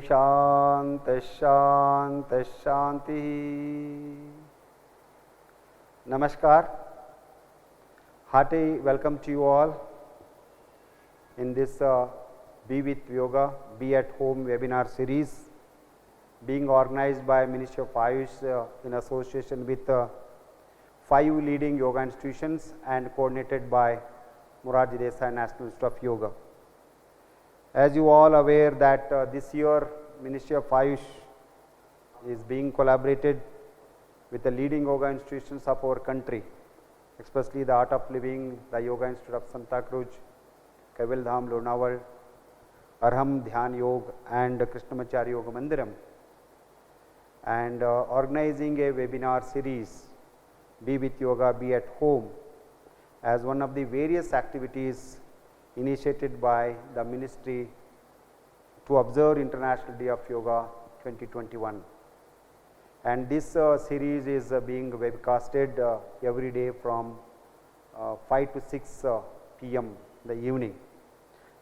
Shanti Shanti Shanti. Namaskar. Hearty welcome to you all in this Be with Yoga, Be at Home webinar series being organized by Ministry of Ayush in association with 5 leading yoga institutions and coordinated by Morarji Desai National Institute of Yoga. As you all aware that this year Ministry of Ayush is being collaborated with the leading yoga institutions of our country, especially the Art of Living, the Yoga Institute of Santa Cruz, Kaival Dham, Lonavar, Arham Dhyan Yoga and Krishnamacharya Yoga Mandiram, and organizing a webinar series, Be with Yoga, Be at Home, as one of the various activities initiated by the ministry to observe International Day of Yoga 2021. And this series is being webcasted every day from 5 to 6 p.m. in the evening.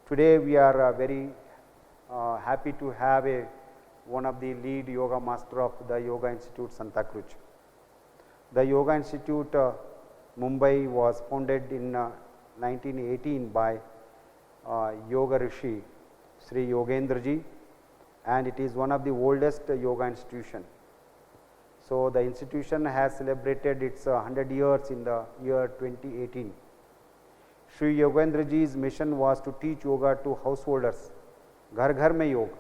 Today we are very happy to have one of the lead yoga master of the Yoga Institute Santa Cruz. The Yoga Institute Mumbai was founded in 1918 by Yoga Rishi Sri Yogendra Ji, and it is one of the oldest yoga institution. So the institution has celebrated its 100 years in the year 2018. Sri Yogendra Ji's mission was to teach yoga to householders, ghar ghar mein yoga.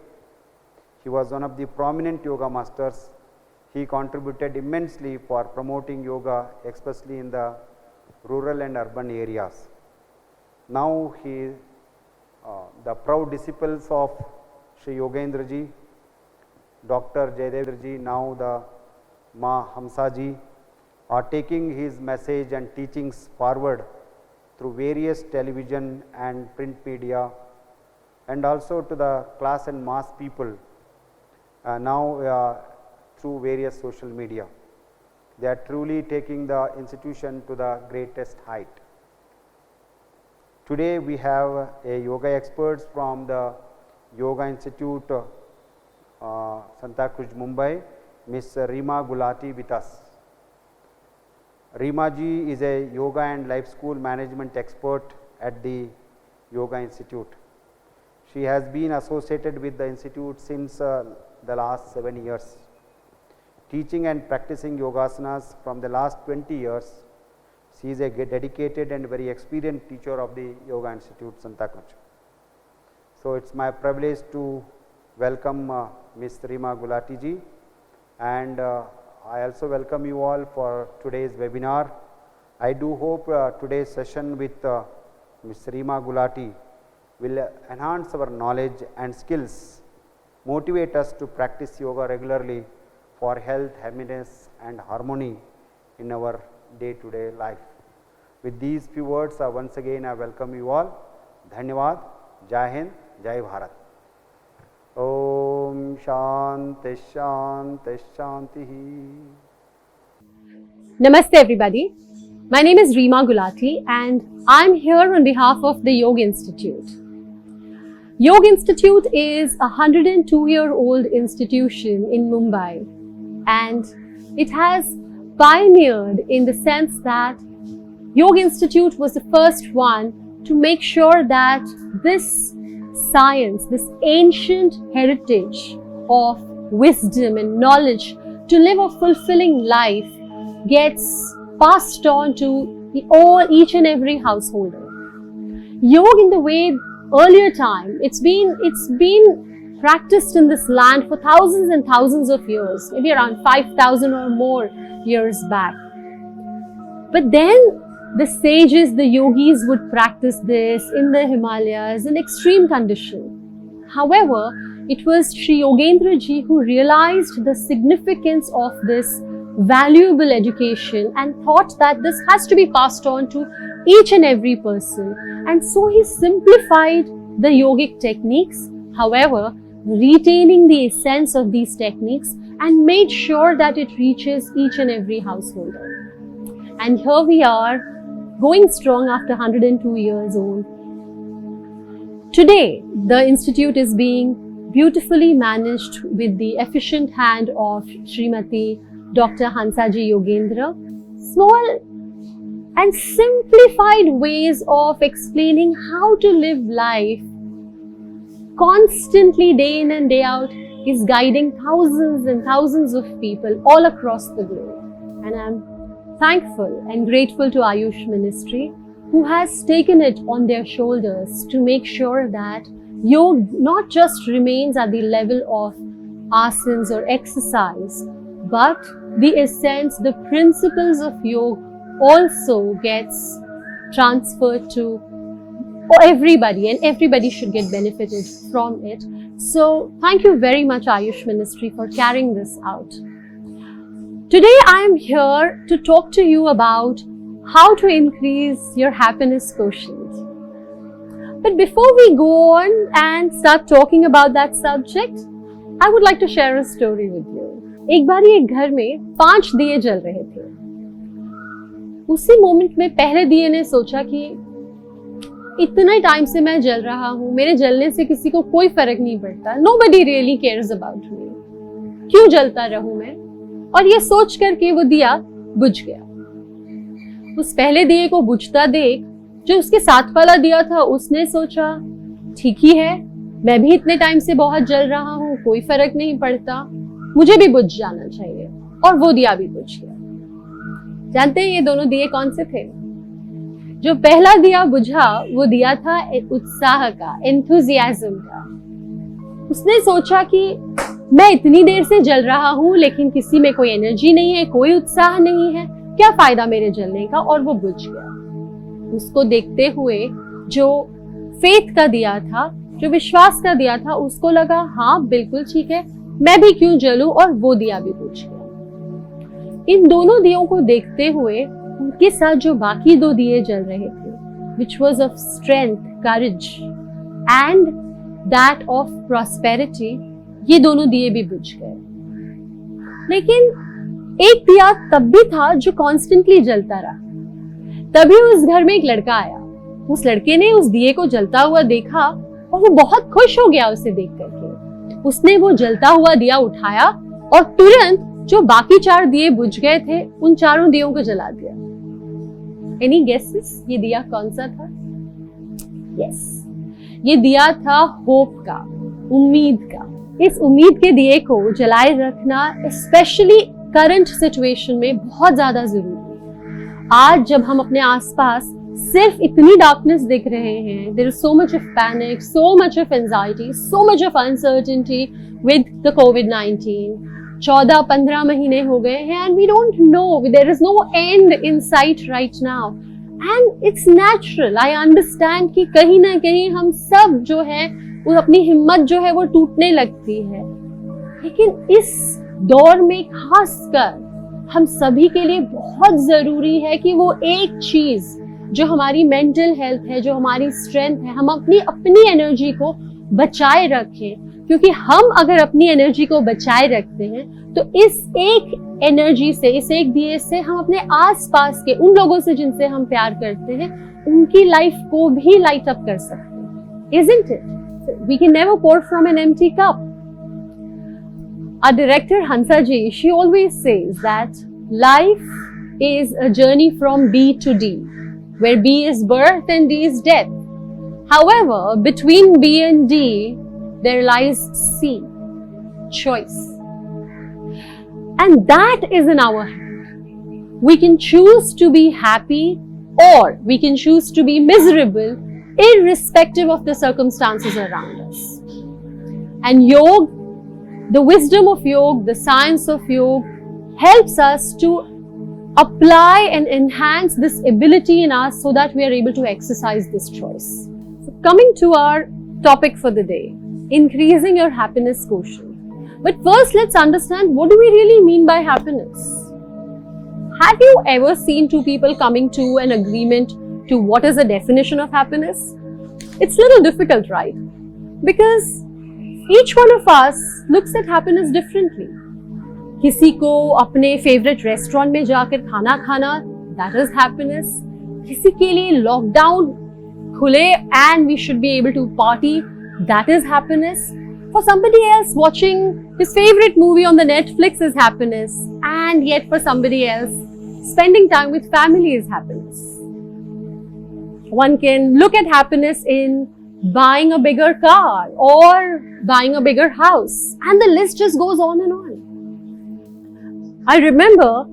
He was one of the prominent yoga masters. He contributed immensely for promoting yoga, especially in the rural and urban areas. Now the proud disciples of Sri Yogendra Ji, Dr. Jayadevendra Ji, now the Ma Hamsa Ji, are taking his message and teachings forward through various television and print media, and also to the class and mass people now through various social media. They are truly taking the institution to the greatest height. Today we have a yoga experts from the Yoga Institute Santa Cruz, Mumbai, Ms. Rima Gulati with us. Rima ji is a yoga and life school management expert at the Yoga Institute. She has been associated with the institute since the last 7 years, teaching and practicing yogasanas from the last 20 years. She is a dedicated and very experienced teacher of the Yoga Institute Santa Cruz. So it's my privilege to welcome Ms. Rima Gulati ji, and I also welcome you all for today's webinar. I do hope today's session with Ms. Rima Gulati will enhance our knowledge and skills, motivate us to practice yoga regularly for health, happiness and harmony in our day-to-day life. With these few words, once again I welcome you all. Dhanyavad, Jai Hind, Jai Bharat. Om Shanti Shanti Shanti. Namaste everybody. My name is Rima Gulati and I'm here on behalf of the Yoga Institute. Yoga Institute is a 102-year-old institution in Mumbai, and it has pioneered in the sense that Yoga Institute was the first one to make sure that this science, this ancient heritage of wisdom and knowledge to live a fulfilling life gets passed on to each and every householder. Yoga in the way earlier time, it's been practiced in this land for thousands and thousands of years, maybe around 5,000 or more years back. But then the sages, the yogis would practice this in the Himalayas in extreme condition. However, it was Sri Yogendra Ji who realized the significance of this valuable education and thought that this has to be passed on to each and every person. And so he simplified the yogic techniques, however, retaining the essence of these techniques, and made sure that it reaches each and every householder. And here we are, going strong after 102 years old. Today, the institute is being beautifully managed with the efficient hand of Srimati Dr. Hansaji Yogendra. Small and simplified ways of explaining how to live life constantly, day in and day out, is guiding thousands and thousands of people all across the globe. And I'm thankful and grateful to Ayush Ministry, who has taken it on their shoulders to make sure that yoga not just remains at the level of asanas or exercise, but the essence, the principles of yoga also gets transferred to everybody, and everybody should get benefited from it. So thank you very much, Ayush Ministry, for carrying this out. Today I am here to talk to you about how to increase your happiness quotient. But before we go on and start talking about that subject, I would like to share a story with you. एक बारी एक घर में 5 दिए जल रहे थे. उसी मोमेंट में पहले दिए ने सोचा कि इतने टाइम से मैं जल रहा हूँ, मेरे जलने से किसी को कोई फर्क नहीं पड़ता. Nobody really cares about me. क्यों जलता रहूं मैं? और ये सोच करके वो दिया बुझ गया. उस पहले दिए को बुझता देख जो उसके साथ वाला दिया था, उसने सोचा ठीक ही है, मैं भी इतने टाइम से बहुत जल रहा हूँ, कोई फर्क नहीं पड़ता, मुझे भी बुझ जाना चाहिए. और वो दिया भी बुझ गया. जानते हैं ये दोनों दिए कौन से थे? जो पहला दिया बुझा वो दिया था उत्साह का, एंथुजियाज्म का. उसने सोचा कि मैं इतनी देर से जल रहा हूँ लेकिन किसी में कोई एनर्जी नहीं है, कोई उत्साह नहीं है, क्या फायदा मेरे जलने का, और वो बुझ गया. उसको देखते हुए जो फेथ का दिया था, जो विश्वास का दिया था, उसको लगा हाँ बिल्कुल ठीक है, मैं भी क्यों जलूं, और वो दिया भी बुझ गया. इन दोनों दियों को देखते हुए उनके साथ जो बाकी 2 दिए जल रहे थे, which was of strength, courage and that of prosperity, ये दोनों दिए भी बुझ गए. लेकिन एक दिया तब भी था जो कॉन्स्टेंटली जलता रहा. तभी उस घर में एक लड़का आया. उस लड़के ने उस दिए को जलता हुआ देखा और वो बहुत खुश हो गया उसे देख करके. उसने वो जलता हुआ दिया उठाया और तुरंत जो बाकी 4 दिए बुझ गए थे, उन 4 दियों को जला दिया. एनी गेसेस ये दिया कौन सा था? यस, ये दिया था होप का, उम्मीद का. इस उम्मीद के दिए को जलाए रखना स्पेशली करंट सिचुएशन में बहुत ज्यादा जरूरी है. आज जब हम अपने आसपास सिर्फ इतनी डार्कनेस देख रहे हैं, there is so much of panic, so much of anxiety, so much of uncertainty with the कोविड-19. 14-15 महीने हो गए हैं and we don't know, there is no end in sight right now, and it's natural. I understand कि कहीं ना कहीं हम सब जो है वो अपनी हिम्मत जो है वो टूटने लगती है. लेकिन इस दौर में खासकर हम सभी के लिए बहुत जरूरी है कि वो एक चीज जो हमारी मेंटल हेल्थ है, जो हमारी स्ट्रेंथ है, हम अपनी एनर्जी को बचाए रखें. क्योंकि हम अगर अपनी एनर्जी को बचाए रखते हैं तो इस एक एनर्जी से, इस एक दिए से हम अपने आसपास के उन लोगों से जिनसे हम प्यार करते हैं, उनकी लाइफ को भी लाइट अप कर सकते हैं. Isn't it? We can never pour from an empty cup. Our director Hansaji, she always says that life is a journey from B to D, where B is birth and D is death. However, between B and D, there lies C, choice. And that is in our hand. We can choose to be happy or we can choose to be miserable irrespective of the circumstances around us. And yoga, the wisdom of yoga, the science of yoga helps us to apply and enhance this ability in us so that we are able to exercise this choice. So coming to our topic for the day, increasing your happiness quotient. But first, let's understand, what do we really mean by happiness? Have you ever seen 2 people coming to an agreement to what is the definition of happiness? It's a little difficult, right? Because each one of us looks at happiness differently. किसी को अपने favorite restaurant में जाकर खाना खाना, that is happiness. किसी के लिए lockdown खुले and we should be able to party, that is happiness. For somebody else, watching his favorite movie on the Netflix is happiness. And yet for somebody else, spending time with family is happiness. One can look at happiness in buying a bigger car or buying a bigger house. And the list just goes on and on. I remember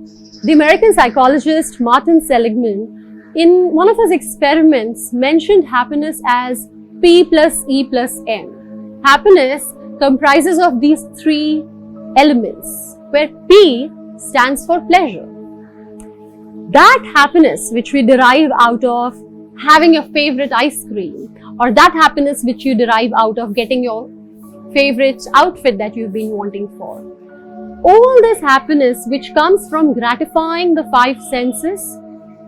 the American psychologist Martin Seligman, in one of his experiments, mentioned happiness as P plus E plus M. Happiness comprises of these three elements, where P stands for pleasure. That happiness which we derive out of having your favorite ice cream, or that happiness which you derive out of getting your favorite outfit that you've been wanting for. All this happiness which comes from gratifying the five senses,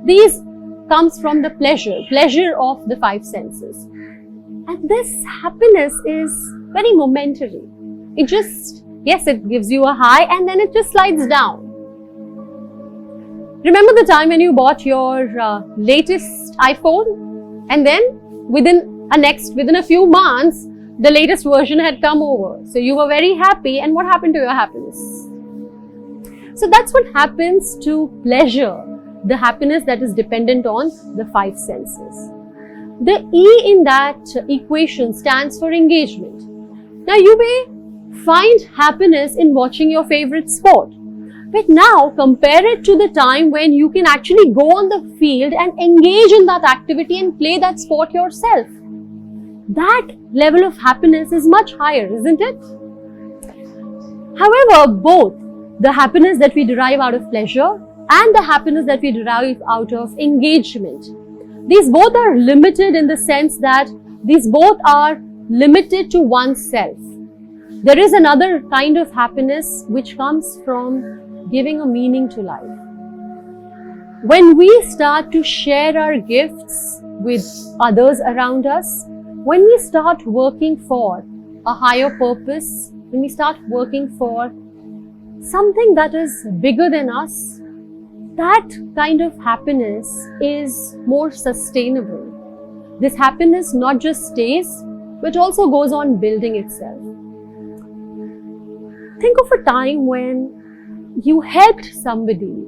these comes from the pleasure of the five senses. And this happiness is very momentary. It just, yes, it gives you a high and then it just slides down. Remember the time when you bought your latest iPhone, and then within a few months, the latest version had come over. So you were very happy, and what happened to your happiness? So that's what happens to pleasure, the happiness that is dependent on the five senses. The E in that equation stands for engagement. Now you may find happiness in watching your favorite sport. But now compare it to the time when you can actually go on the field and engage in that activity and play that sport yourself. That level of happiness is much higher, isn't it? However, both the happiness that we derive out of pleasure and the happiness that we derive out of engagement, these both are limited in the sense that these both are limited to oneself. There is another kind of happiness which comes from giving a meaning to life. When we start to share our gifts with others around us, when we start working for a higher purpose, when we start working for something that is bigger than us, that kind of happiness is more sustainable. This happiness not just stays, but also goes on building itself. Think of a time when you helped somebody.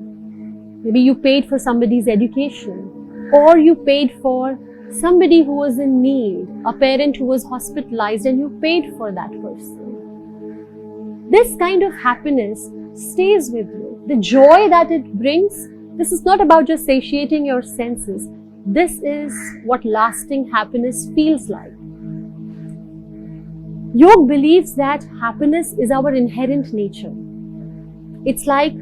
Maybe you paid for somebody's education, or you paid for somebody who was in need, a parent who was hospitalized, and you paid for that person. This kind of happiness stays with you. The joy that it brings, this is not about just satiating your senses. This is what lasting happiness feels like. Yoga believes that happiness is our inherent nature. It's like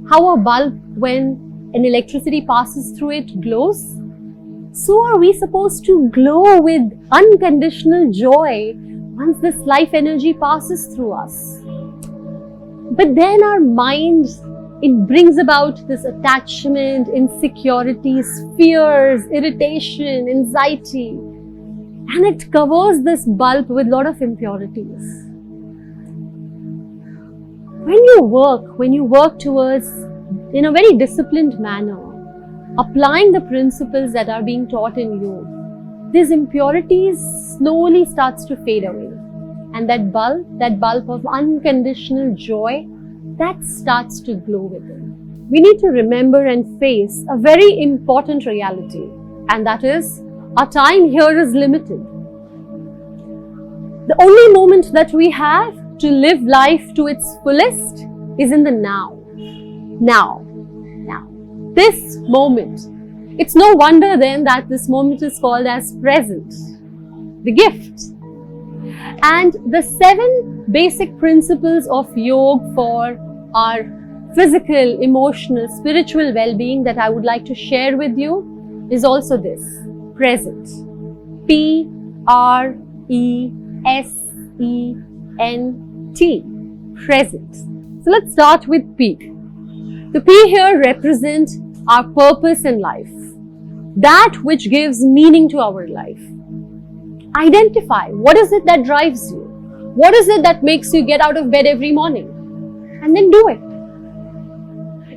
how a bulb, when an electricity passes through it, glows. So are we supposed to glow with unconditional joy once this life energy passes through us. But then our mind, it brings about this attachment, insecurities, fears, irritation, anxiety, and it covers this bulb with a lot of impurities. When you work towards, in a very disciplined manner, applying the principles that are being taught in yoga, these impurities slowly starts to fade away. And that bulb of unconditional joy, that starts to glow within. We need to remember and face a very important reality, and that is, our time here is limited. The only moment that we have to live life to its fullest is in the now. Now. This moment. It's no wonder then that this moment is called as present, the gift. And the 7 basic principles of yoga for our physical, emotional, spiritual well-being that I would like to share with you is also this: present. P-R-E-S-E-N-T. Present. So let's start with P. The P here represents our purpose in life, that which gives meaning to our life. Identify what is it that drives you, what is it that makes you get out of bed every morning, and then do it.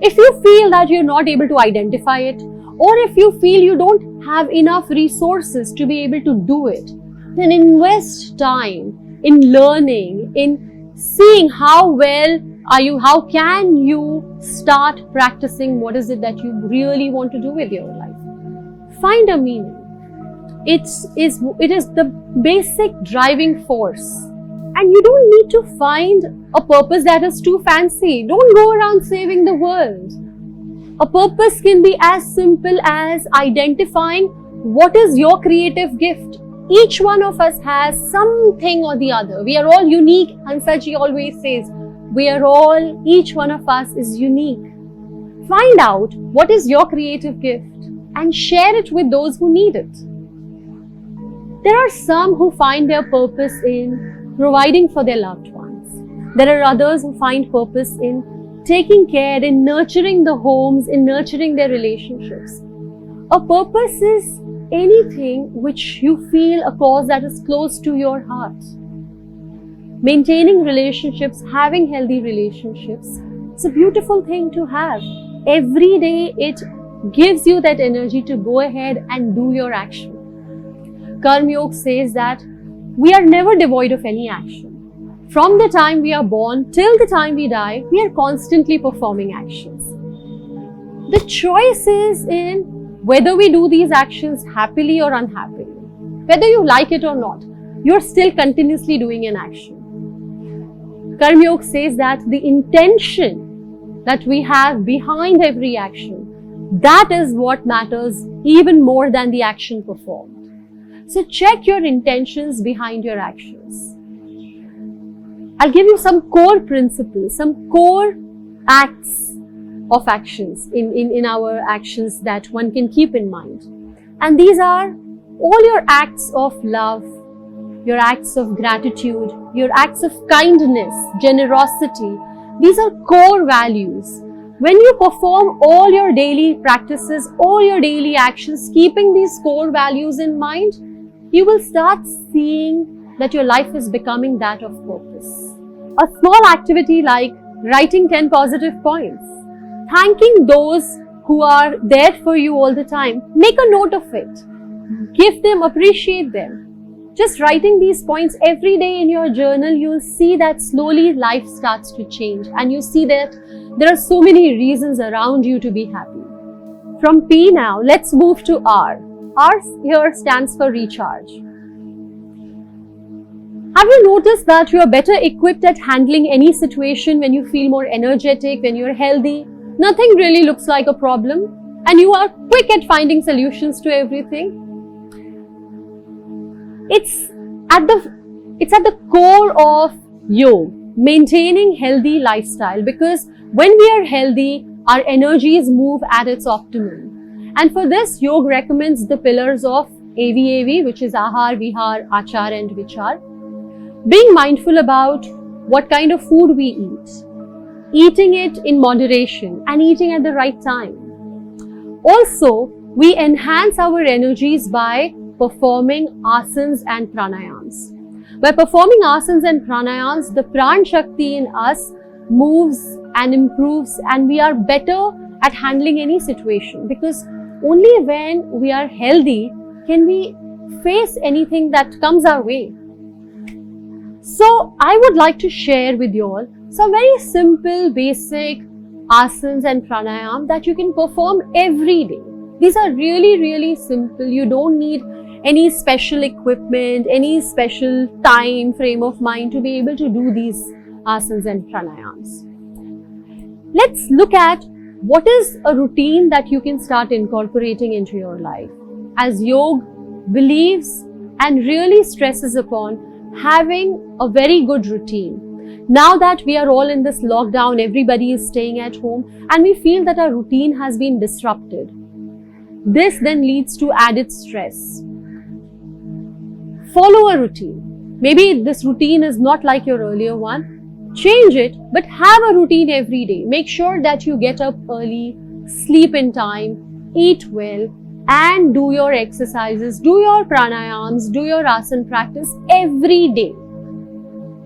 If you feel that you're not able to identify it, or if you feel you don't have enough resources to be able to do it, then invest time in learning, in seeing how well are you, how can you start practicing what is it that you really want to do with your life. Find a meaning. It is the basic driving force. And you don't need to find a purpose that is too fancy. Don't go around saving the world. A purpose can be as simple as identifying what is your creative gift. Each one of us has something or the other. We are all unique. Hansaji always says, each one of us is unique. Find out what is your creative gift and share it with those who need it. There are some who find their purpose in providing for their loved ones. There are others who find purpose in taking care, in nurturing the homes, in nurturing their relationships. A purpose is anything which you feel a cause that is close to your heart. Maintaining relationships, having healthy relationships, it's a beautiful thing to have. Every day it gives you that energy to go ahead and do your action. Karma Yoga says that we are never devoid of any action. From the time we are born till the time we die, we are constantly performing actions. The choice is in whether we do these actions happily or unhappily. Whether you like it or not, you're still continuously doing an action. Karma Yoga says that the intention that we have behind every action, that is what matters even more than the action performed. So check your intentions behind your actions. I'll give you some core principles, some core acts of actions in our actions that one can keep in mind. And these are all your acts of love, your acts of gratitude, your acts of kindness, generosity. These are core values. When you perform all your daily practices, all your daily actions, keeping these core values in mind, you will start seeing that your life is becoming that of purpose. A small activity like writing 10 positive points, thanking those who are there for you all the time, make a note of it. Give them, appreciate them. Just writing these points every day in your journal, you'll see that slowly life starts to change and you see that there are so many reasons around you to be happy. From P now, let's move to R. R here stands for recharge. Have you noticed that you are better equipped at handling any situation when you feel more energetic, when you're healthy? Nothing really looks like a problem and you are quick at finding solutions to everything. It's at the core of yoga, maintaining healthy lifestyle, because when we are healthy, our energies move at its optimum. And for this, yoga recommends the pillars of AVAV, which is Ahar, Vihar, Achar and Vichar. Being mindful about what kind of food we eat, eating it in moderation and eating at the right time. Also, we enhance our energies by performing asanas and pranayams. By performing asanas and pranayams, the Pran Shakti in us moves and improves and we are better at handling any situation, because only when we are healthy can we face anything that comes our way. So I would like to share with you all some very simple basic asanas and pranayam that you can perform every day. These are really simple. You don't need any special equipment, any special time frame of mind to be able to do these asanas and pranayams. Let's look at what is a routine that you can start incorporating into your life. As yoga believes and really stresses upon having a very good routine. Now that we are all in this lockdown, everybody is staying at home and we feel that our routine has been disrupted. This then leads to added stress. Follow a routine. Maybe this routine is not like your earlier one. Change it, but have a routine every day. Make sure that you get up early, sleep in time, eat well, and do your exercises, do your pranayams, do your asana practice every day.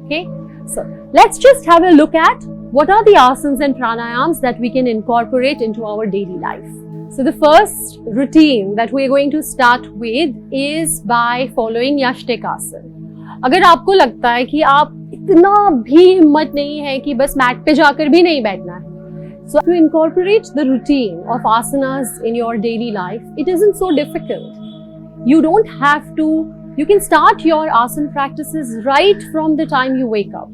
Okay, so let's just have a look at what are the asanas and pranayams that we can incorporate into our daily life. So the first routine that we're going to start with is by following Yashtek Asana. अगर आपको लगता है कि आप इतना भी हिम्मत नहीं है कि बस मैट पे जाकर भी नहीं बैठना है, so to incorporate the routine of asanas in your daily life, it isn't so difficult. You don't have to, you can start your asana practices right from the time you wake up.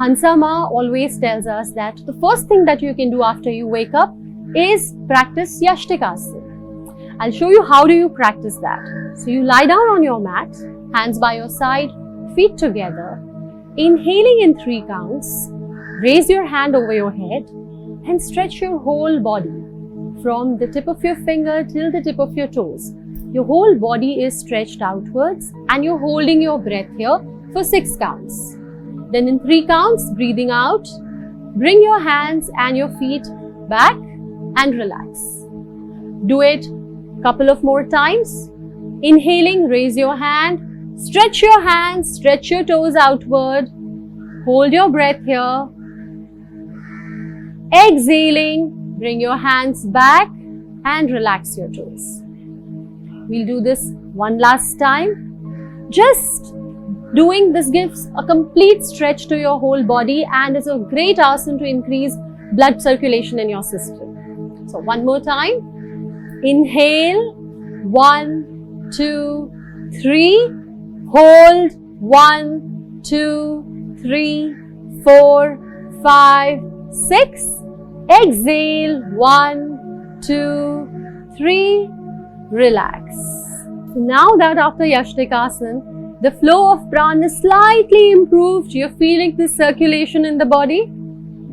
Hansa Ma always tells us that the first thing that you can do after you wake up is practice Yashtikasana. I'll show you how do you practice that. So you lie down on your mat, hands by your side, feet together. Inhaling in 3 counts, raise your hand over your head and stretch your whole body from the tip of your finger till the tip of your toes. Your whole body is stretched outwards and you're holding your breath here for 6 counts. Then in 3 counts, breathing out, bring your hands and your feet back and relax. Do it a couple of more times. Inhaling, raise your hand, stretch your hands, stretch your toes outward, hold your breath here. Exhaling, bring your hands back and relax your toes. We'll do this one last time. Just doing this gives a complete stretch to your whole body and is a great asana to increase blood circulation in your system. So one more time. Inhale, 1, 2, 3. Hold, 1, 2, 3, 4, 5, 6. Exhale, 1, 2, 3. Relax. Now that after Yashtikasana, the flow of prana is slightly improved, you're feeling the circulation in the body.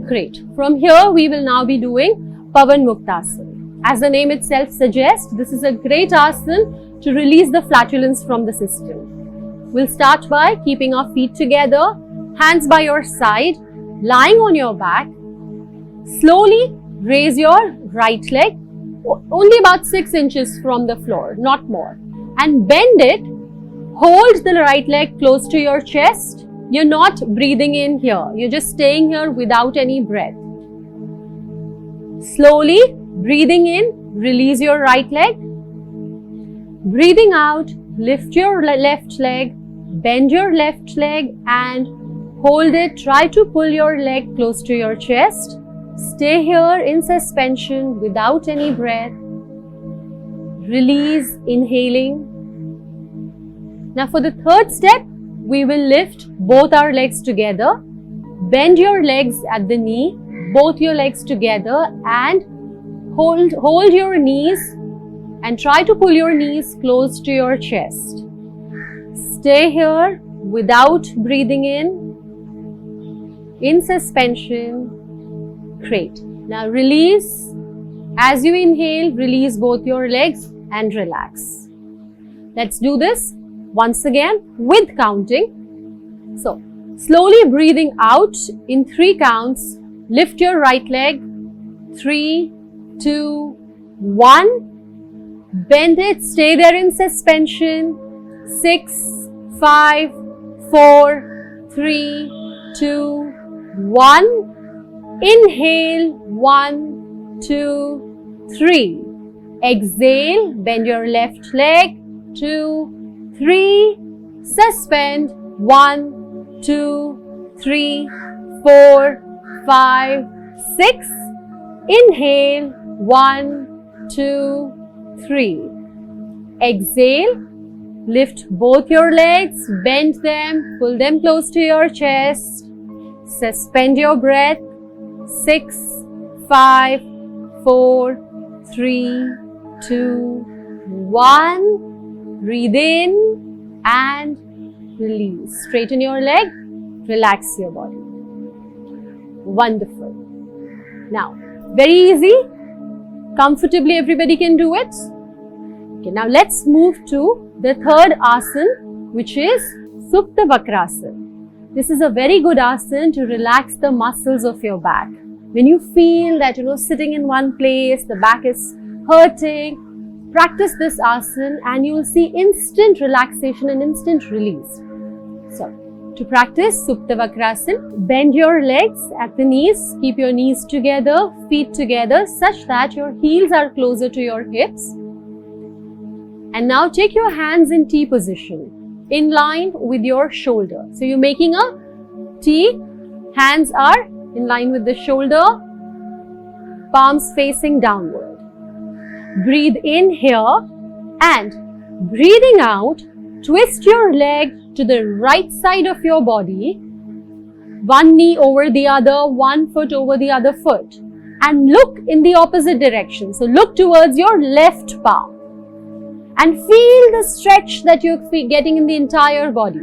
Great. From here, we will now be doing Pavan Muktasana. As the name itself suggests, this is a great asana to release the flatulence from the system. We'll start by keeping our feet together, hands by your side, lying on your back. Slowly raise your right leg, only about 6 inches from the floor, not more. And bend it. Hold the right leg close to your chest. You're not breathing in here. You're just staying here without any breath. Slowly breathing in, release your right leg. Breathing out, lift your left leg, bend your left leg and hold it. Try to pull your leg close to your chest. Stay here in suspension without any breath. Release, inhaling. Now for the third step, we will lift both our legs together. Bend your legs at the knee, both your legs together and hold your knees and try to pull your knees close to your chest. Stay here without breathing in suspension. Great. Now release. As you inhale, release both your legs and relax. Let's do this once again with counting. So, slowly breathing out in 3 counts. Lift your right leg. 3, 2, 1. Bend it. Stay there in suspension. 6, 5, 4, 3, 2, 1. Inhale, 1, 2, 3. Exhale, bend your left leg, 2, 3. Suspend, 1, 2, 3, 4, 5, 6. Inhale, 1, 2, 3. Exhale, lift both your legs, bend them, pull them close to your chest. Suspend your breath. 6, 5, 4, 3, 2, 1. Breathe in and release. Straighten your leg, relax your body. Wonderful. Now, very easy. Comfortably, everybody can do it. Okay, now let's move to the third asana, which is Supta Vakrasana. This is a very good asana to relax the muscles of your back. When you feel that, sitting in one place, the back is hurting, practice this asana and you will see instant relaxation and instant release. So, to practice Supta Vakrasana, bend your legs at the knees, keep your knees together, feet together such that your heels are closer to your hips. And now take your hands in T position. in line with your shoulder. So you're making a T, hands are in line with the shoulder, palms facing downward. Breathe in here and breathing out, twist your leg to the right side of your body, one knee over the other, one foot over the other foot, and look in the opposite direction. So look towards your left palm and feel the stretch that you're getting in the entire body.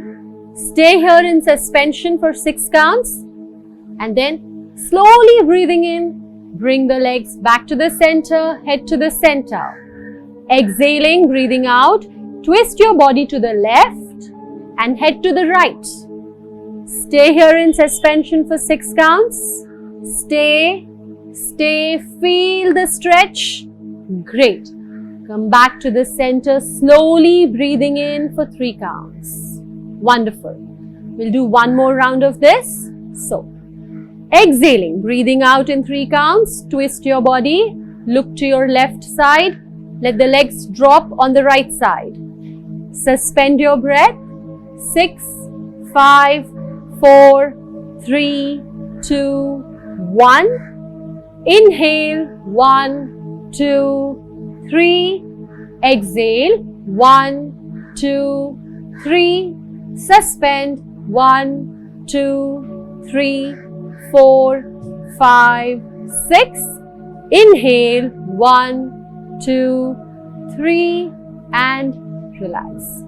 Stay here in suspension for 6 counts and then slowly breathing in, bring the legs back to the center, head to the center. Exhaling, breathing out, twist your body to the left and head to the right. Stay here in suspension for 6 counts. Stay, feel the stretch. Great. Come back to the center, slowly breathing in for 3 counts. Wonderful. We'll do one more round of this. So, exhaling, breathing out in 3 counts, twist your body, look to your left side, let the legs drop on the right side. Suspend your breath. 6, 5, 4, 3, 2, 1. Inhale, 1, 2, 3. Exhale, 1, 2, 3. Suspend, 1, 2, 3, 4, 5, 6. Inhale, 1, 2, 3 and relax.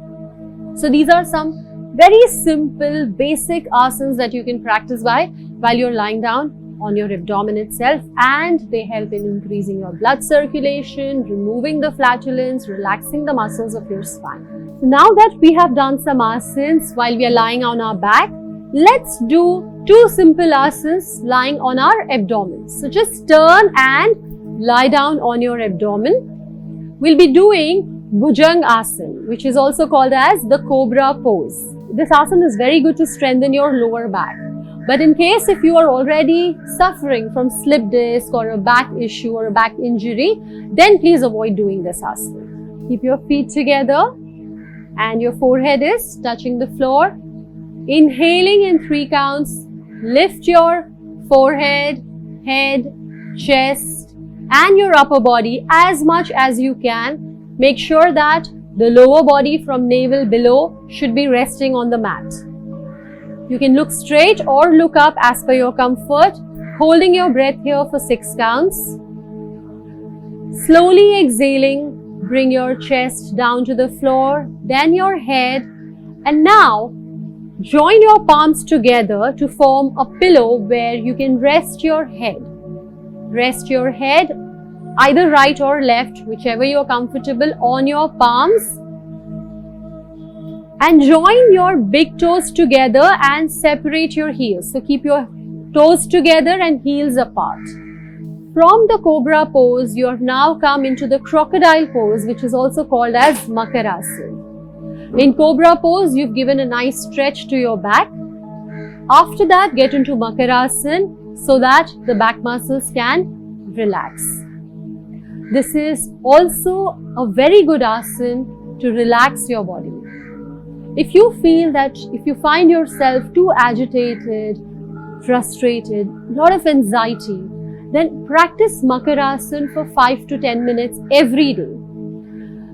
So these are some very simple basic asanas that you can practice while you're lying down on your abdomen itself, and they help in increasing your blood circulation, removing the flatulence, relaxing the muscles of your spine. So now that we have done some asanas while we are lying on our back, let's do 2 simple asanas lying on our abdomen. So just turn and lie down on your abdomen. We'll be doing Bhujang Asana, which is also called as the Cobra pose. This asana is very good to strengthen your lower back. But in case if you are already suffering from slip disc or a back issue or a back injury, then please avoid doing this asana. Keep your feet together and your forehead is touching the floor. Inhaling in 3 counts, lift your forehead, head, chest and your upper body as much as you can. Make sure that the lower body from navel below should be resting on the mat. You can look straight or look up as per your comfort, holding your breath here for 6 counts. Slowly exhaling, bring your chest down to the floor, then your head, and now join your palms together to form a pillow where you can rest your head. Rest your head, either right or left, whichever you're comfortable, on your palms. And join your big toes together and separate your heels. So keep your toes together and heels apart. From the Cobra pose, you have now come into the crocodile pose, which is also called as Makarasana. In Cobra pose, you've given a nice stretch to your back. After that, get into Makarasana so that the back muscles can relax. This is also a very good asana to relax your body. If you feel that, if you find yourself too agitated, frustrated, a lot of anxiety, then practice Makarasana for 5 to 10 minutes every day.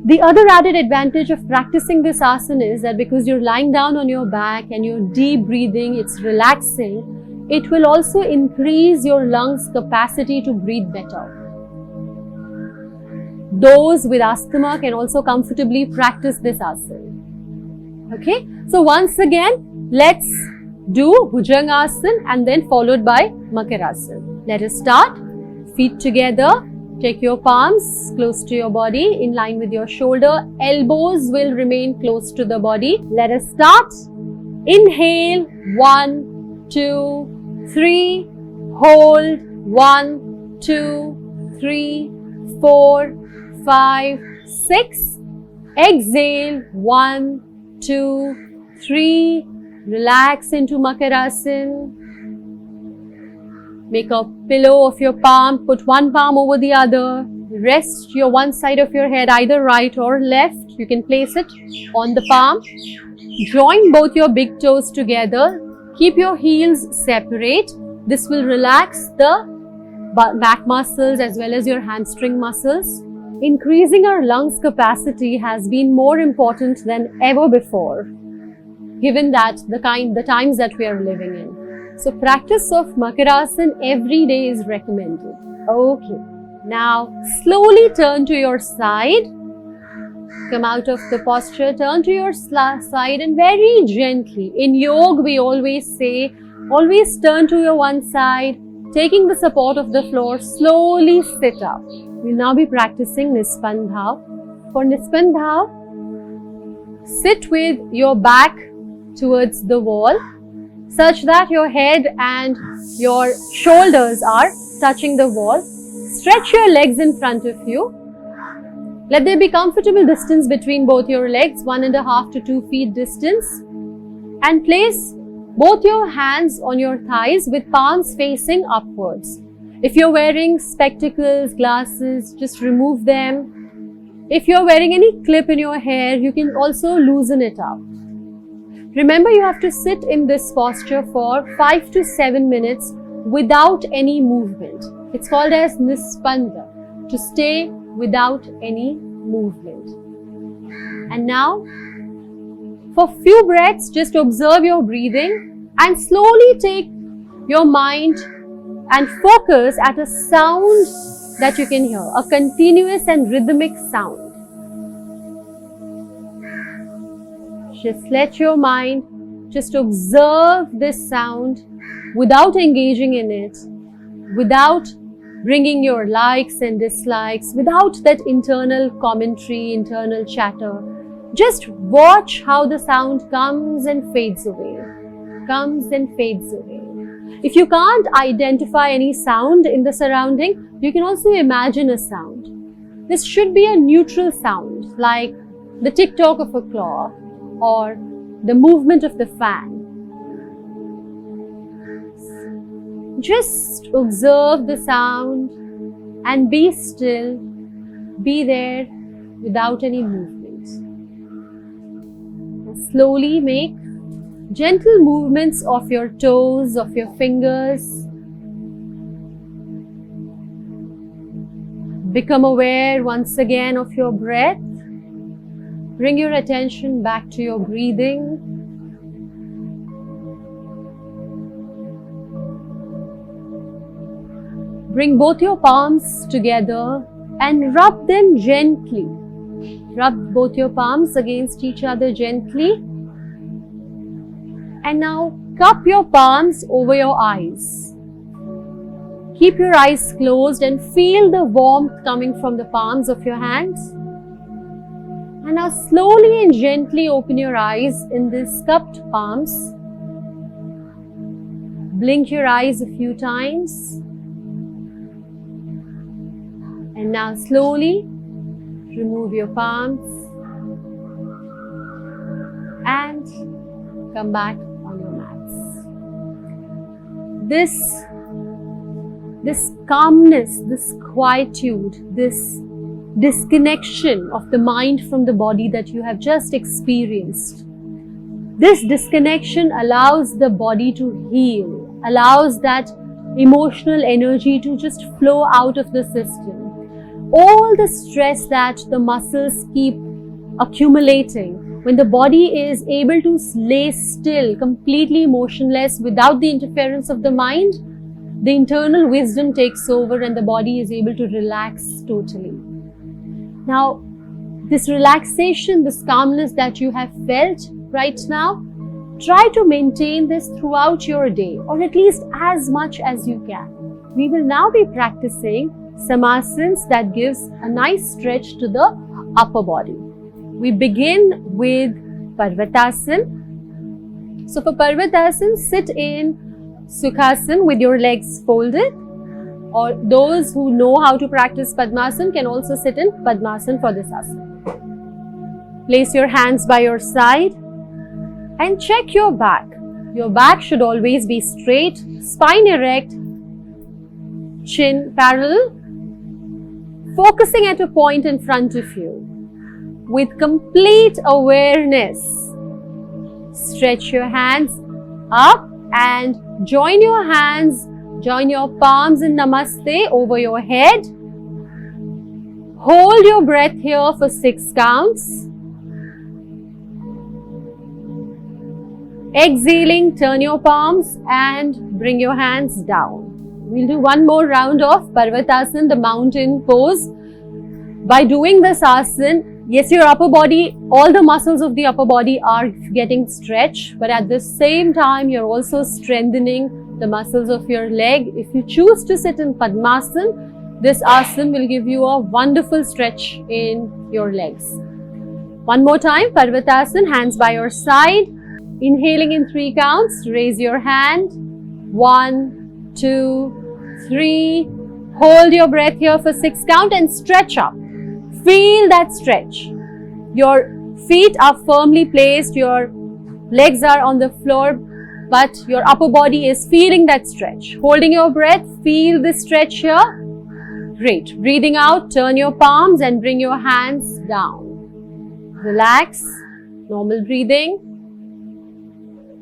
The other added advantage of practicing this asana is that because you're lying down on your back and you're deep breathing, it's relaxing, it will also increase your lungs' capacity to breathe better. Those with asthma can also comfortably practice this asana. Okay, so once again, let's do Bhujang Asana and then followed by Makarasana. Let us start. Feet together. Take your palms close to your body in line with your shoulder. Elbows will remain close to the body. Let us start. Inhale. 1, 2, 3. Hold. 1, 2, 3, 4, 5, 6. Exhale. 1, 2, 3. Relax into Makarasana. Make a pillow of your palm. Put one palm over the other. Rest your one side of your head, either right or left. You can place it on the palm. Join both your big toes together. Keep your heels separate. This will relax the back muscles as well as your hamstring muscles. Increasing our lungs capacity has been more important than ever before, given that the times that we are living in. So practice of Makarasana every day is recommended. Okay, now slowly turn to your side. Come out of the posture, turn to your side and very gently. In yoga, we always say, always turn to your one side, taking the support of the floor, slowly sit up. We'll now be practicing Nispand Bhav. For Nispand Bhav, sit with your back towards the wall such that your head and your shoulders are touching the wall. Stretch your legs in front of you. Let there be comfortable distance between both your legs, 1.5 to 2 feet distance. And place both your hands on your thighs with palms facing upwards. If you're wearing spectacles, glasses, just remove them. If you're wearing any clip in your hair, you can also loosen it up. Remember, you have to sit in this posture for 5 to 7 minutes without any movement. It's called as Nispanda, to stay without any movement. And now, for few breaths, just observe your breathing and slowly take your mind and focus at a sound that you can hear, a continuous and rhythmic sound. Just let your mind just observe this sound without engaging in it, without bringing your likes and dislikes, without that internal commentary, internal chatter. Just watch how the sound comes and fades away, comes and fades away. If you can't identify any sound in the surrounding, you can also imagine a sound. This should be a neutral sound, like the tick-tock of a clock or the movement of the fan. Just observe the sound and be still, be there without any movement. And slowly make gentle movements of your toes, of your fingers. Become aware once again of your breath. Bring your attention back to your breathing. Bring both your palms together and rub them gently. Rub both your palms against each other gently. And now cup your palms over your eyes. Keep your eyes closed and feel the warmth coming from the palms of your hands. And now slowly and gently open your eyes in these cupped palms. Blink your eyes a few times. And now slowly remove your palms and come back on your mats. This calmness, this quietude, this disconnection of the mind from the body that you have just experienced, this disconnection allows the body to heal, allows that emotional energy to just flow out of the system. All the stress that the muscles keep accumulating, when the body is able to lay still, completely motionless without the interference of the mind, the internal wisdom takes over and the body is able to relax totally. Now, this relaxation, this calmness that you have felt right now, try to maintain this throughout your day, or at least as much as you can. We will now be practicing Samasanas that gives a nice stretch to the upper body. We begin with Parvatasana. So for Parvatasana, sit in Sukhasana with your legs folded, or those who know how to practice Padmasana can also sit in Padmasana for this asana. Place your hands by your side and check your back. Your back should always be straight, spine erect, chin parallel, focusing at a point in front of you. With complete awareness, stretch your hands up and join your palms in Namaste over your head. Hold your breath here for 6 counts. Exhaling, turn your palms and bring your hands down. We'll do one more round of Parvatasana, the mountain pose. By doing this asana, yes, your upper body, all the muscles of the upper body are getting stretched, but at the same time, you're also strengthening the muscles of your leg. If you choose to sit in Padmasana, this asana will give you a wonderful stretch in your legs. One more time, Parvatasana, hands by your side. Inhaling in 3 counts, raise your hand. 1, 2, 3. Hold your breath here for 6 count and stretch up. Feel that stretch. Your feet are firmly placed, your legs are on the floor, but your upper body is feeling that stretch. Holding your breath, feel the stretch here. Great. Breathing out, turn your palms and bring your hands down. Relax. Normal breathing.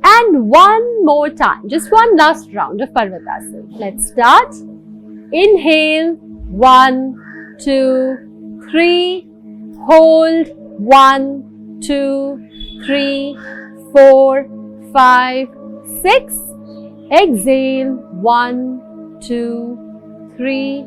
And one more time, just one last round of Parvatasana. Let's start. Inhale, 1, 2, 3. Hold, 1, 2, 3, 4, 5, 6. Exhale, 1, 2, 3.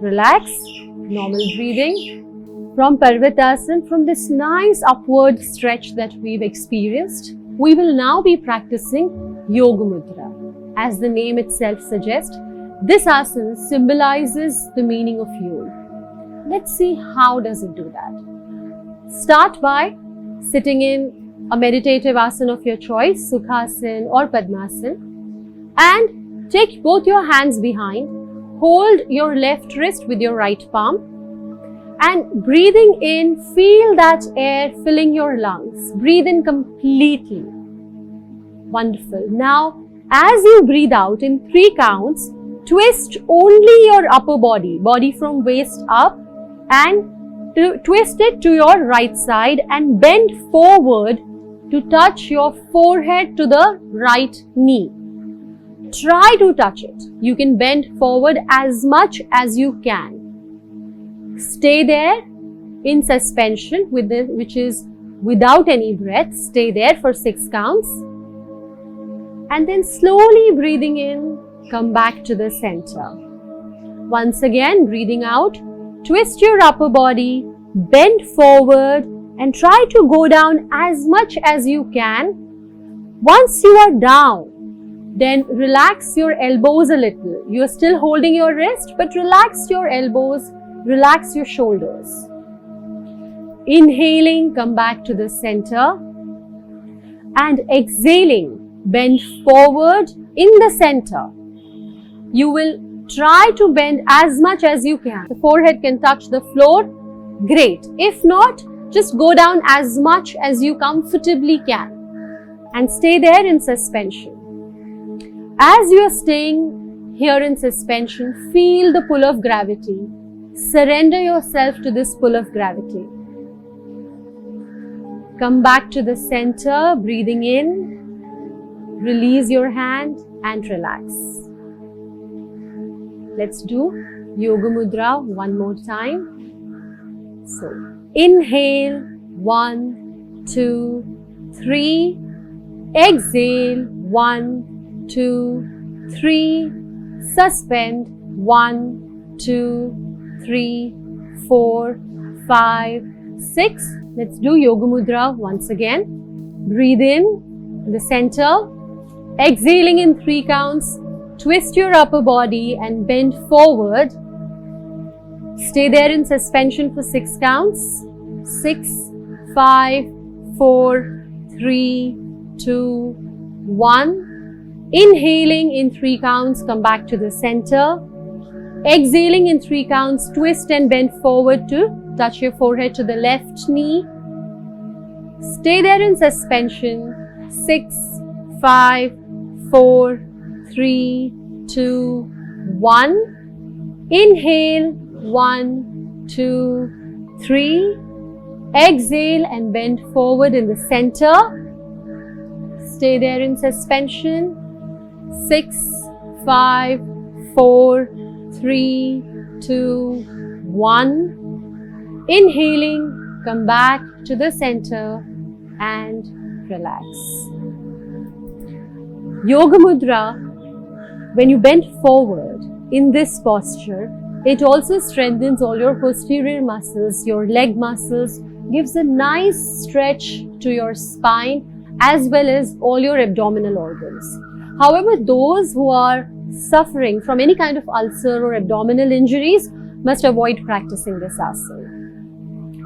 Relax. Normal breathing. From Parvatasana, from this nice upward stretch that we've experienced, we will now be practicing Yoga Mudra. As the name itself suggests, this asana symbolizes the meaning of yoga. Let's see how does it do that. Start by sitting in a meditative asana of your choice, Sukhasana or Padmasana, and take both your hands behind. Hold your left wrist with your right palm. And breathing in, feel that air filling your lungs. Breathe in completely. Wonderful. Now, as you breathe out in 3 counts, twist only your upper body from waist up, and twist it to your right side and bend forward to touch your forehead to the right knee. Try to touch it. You can bend forward as much as you can. Stay there in suspension, which is without any breath. Stay there for 6 counts. And then slowly breathing in, come back to the center. Once again, breathing out, twist your upper body, bend forward and try to go down as much as you can. Once you are down, then relax your elbows a little. You are still holding your wrist, but relax your elbows. Relax your shoulders. Inhaling, come back to the center. And exhaling, bend forward in the center. You will try to bend as much as you can. The forehead can touch the floor. Great. If not, just go down as much as you comfortably can. And stay there in suspension. As you are staying here in suspension, feel the pull of gravity. Surrender yourself to this pull of gravity. Come back to the center, breathing in. Release your hand and relax. Let's do Yoga Mudra one more time. So, inhale, 1, 2, 3. Exhale, 1, 2, 3. Suspend, 1, 2, 3, 4, 5, 6. Let's do Yoga Mudra once again. Breathe in the center. Exhaling in 3 counts. Twist your upper body and bend forward. Stay there in suspension for 6 counts. 6, 5, 4, 3, 2, 1. Inhaling in 3 counts. Come back to the center. Exhaling in 3 counts, twist and bend forward to touch your forehead to the left knee. Stay there in suspension. 6, 5, 4, 3, 2, 1. Inhale, 1, 2, 3. Exhale and bend forward in the center. Stay there in suspension. 6, 5, 4, 3, 2, 1. Inhaling, come back to the center and relax. Yoga Mudra, when you bend forward in this posture, it also strengthens all your posterior muscles, your leg muscles, gives a nice stretch to your spine as well as all your abdominal organs. However, those who are suffering from any kind of ulcer or abdominal injuries must avoid practicing this asana.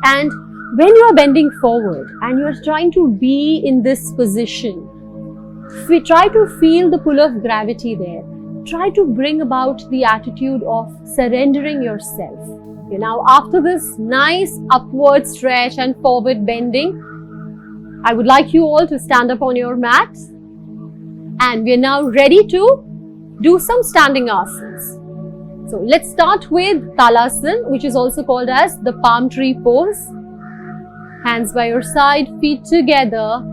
And when you are bending forward and you are trying to be in this position, try to feel the pull of gravity there. Try to bring about the attitude of surrendering yourself. Now, after this nice upward stretch and forward bending, I would like you all to stand up on your mats. And we are now ready to do some standing asanas. So let's start with Talasana, which is also called as the palm tree pose. Hands by your side, feet together.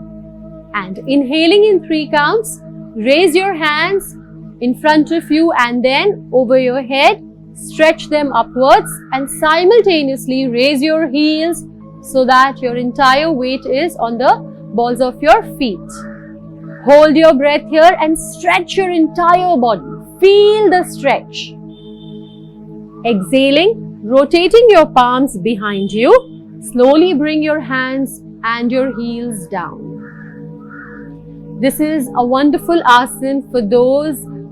And inhaling in 3 counts, raise your hands in front of you and then over your head. Stretch them upwards and simultaneously raise your heels so that your entire weight is on the balls of your feet. Hold your breath here and stretch your entire body. Feel the stretch. Exhaling, rotating your palms behind you. Slowly bring your hands and your heels down. This is a wonderful asana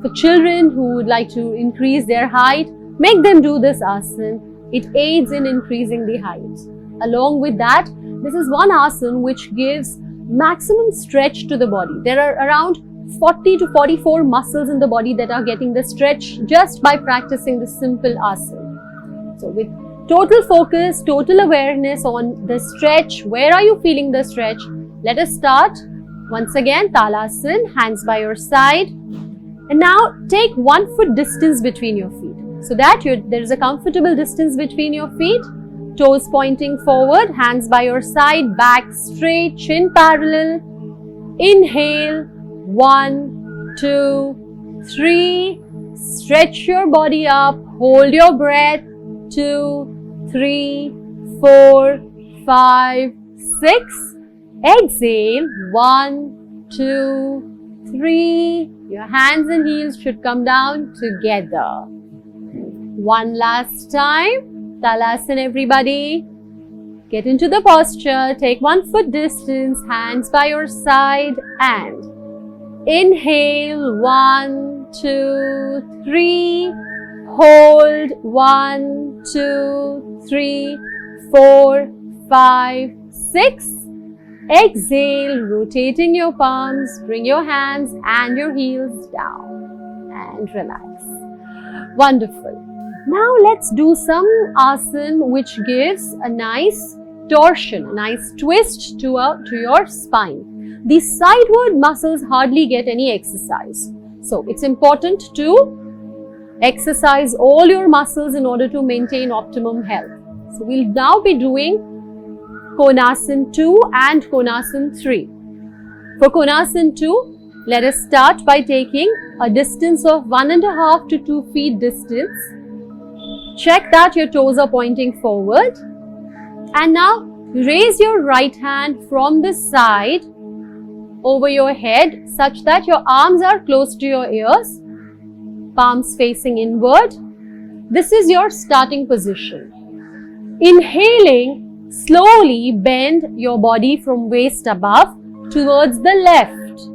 for children who would like to increase their height. Make them do this asana. It aids in increasing the height. Along with that, this is one asana which gives maximum stretch to the body. There are around 40 to 44 muscles in the body that are getting the stretch just by practicing this simple asana. So with total focus, total awareness on the stretch, where are you feeling the stretch? Let us start. Once again, Talasana, hands by your side. And now take 1 foot distance between your feet so that there is a comfortable distance between your feet. Toes pointing forward, hands by your side, back straight, chin parallel. Inhale, 1, 2, 3. Stretch your body up, hold your breath. 2, 3, 4, 5, 6. Exhale, 1, 2, 3. Your hands and heels should come down together. One last time. Talasana, everybody. Get into the posture. Take 1 foot distance, hands by your side and inhale, 1, 2, 3. Hold, 1, 2, 3, 4, 5, 6. Exhale, rotating your palms, bring your hands and your heels down and relax. Wonderful. Now let's do some asana which gives a nice torsion, a nice twist to your spine. The sideward muscles hardly get any exercise. So it's important to exercise all your muscles in order to maintain optimum health. So we'll now be doing Konasana 2 and Konasana 3. For Konasana 2, let us start by taking a distance of 1.5 to 2 feet distance. Check that your toes are pointing forward. And now raise your right hand from the side over your head such that your arms are close to your ears, palms facing inward. This is your starting position. Inhaling, slowly bend your body from waist above towards the left.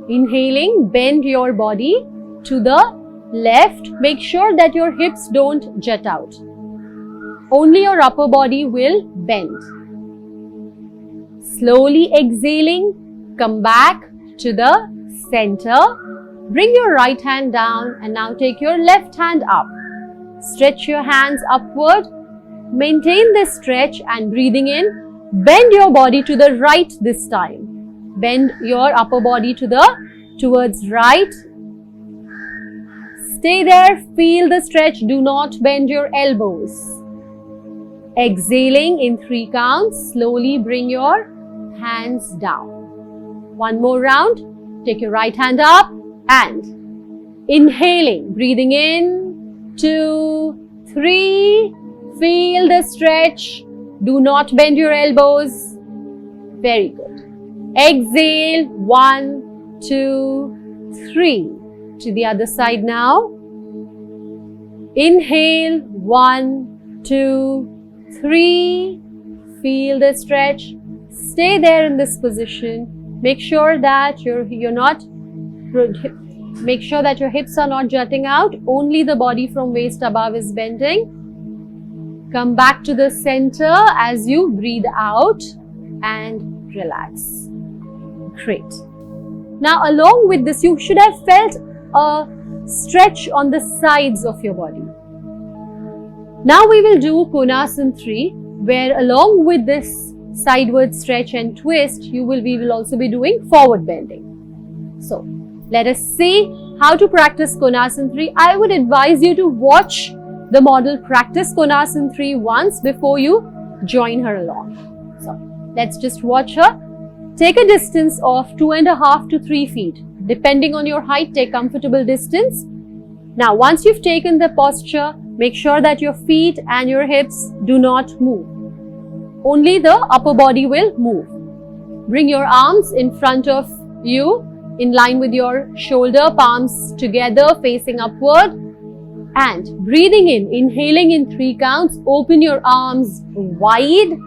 Inhaling, bend your body to the left. Make sure that your hips don't jut out. Only your upper body will bend. Slowly exhaling, come back to the center. Bring your right hand down and now take your left hand up. Stretch your hands upward. Maintain this stretch and breathing in, bend your body to the right this time. Bend your upper body towards right. Stay there, feel the stretch, do not bend your elbows. Exhaling in 3 counts, slowly bring your hands down. One more round. Take your right hand up and inhaling, breathing in, 2, 3. Feel the stretch. Do not bend your elbows. Very good. Exhale, 1, 2, 3. To the other side now. Inhale, 1, 2, 3. Feel the stretch. Stay there in this position. Make sure that your hips are not jutting out. Only the body from waist above is bending. Come back to the center as you breathe out and relax. Great. Now, along with this, you should have felt a stretch on the sides of your body. Now we will do Konasana 3, where along with this sideward stretch and twist, we will also be doing forward bending. So, let us see how to practice Konasana 3. I would advise you to watch the model practice Konasana 3 once before you join her along. So, let's just watch her. Take a distance of 2.5 to 3 feet. Depending on your height, take comfortable distance. Now, once you've taken the posture, make sure that your feet and your hips do not move. Only the upper body will move. Bring your arms in front of you, in line with your shoulder, palms together, facing upward. And breathing in, inhaling in 3 counts, open your arms wide.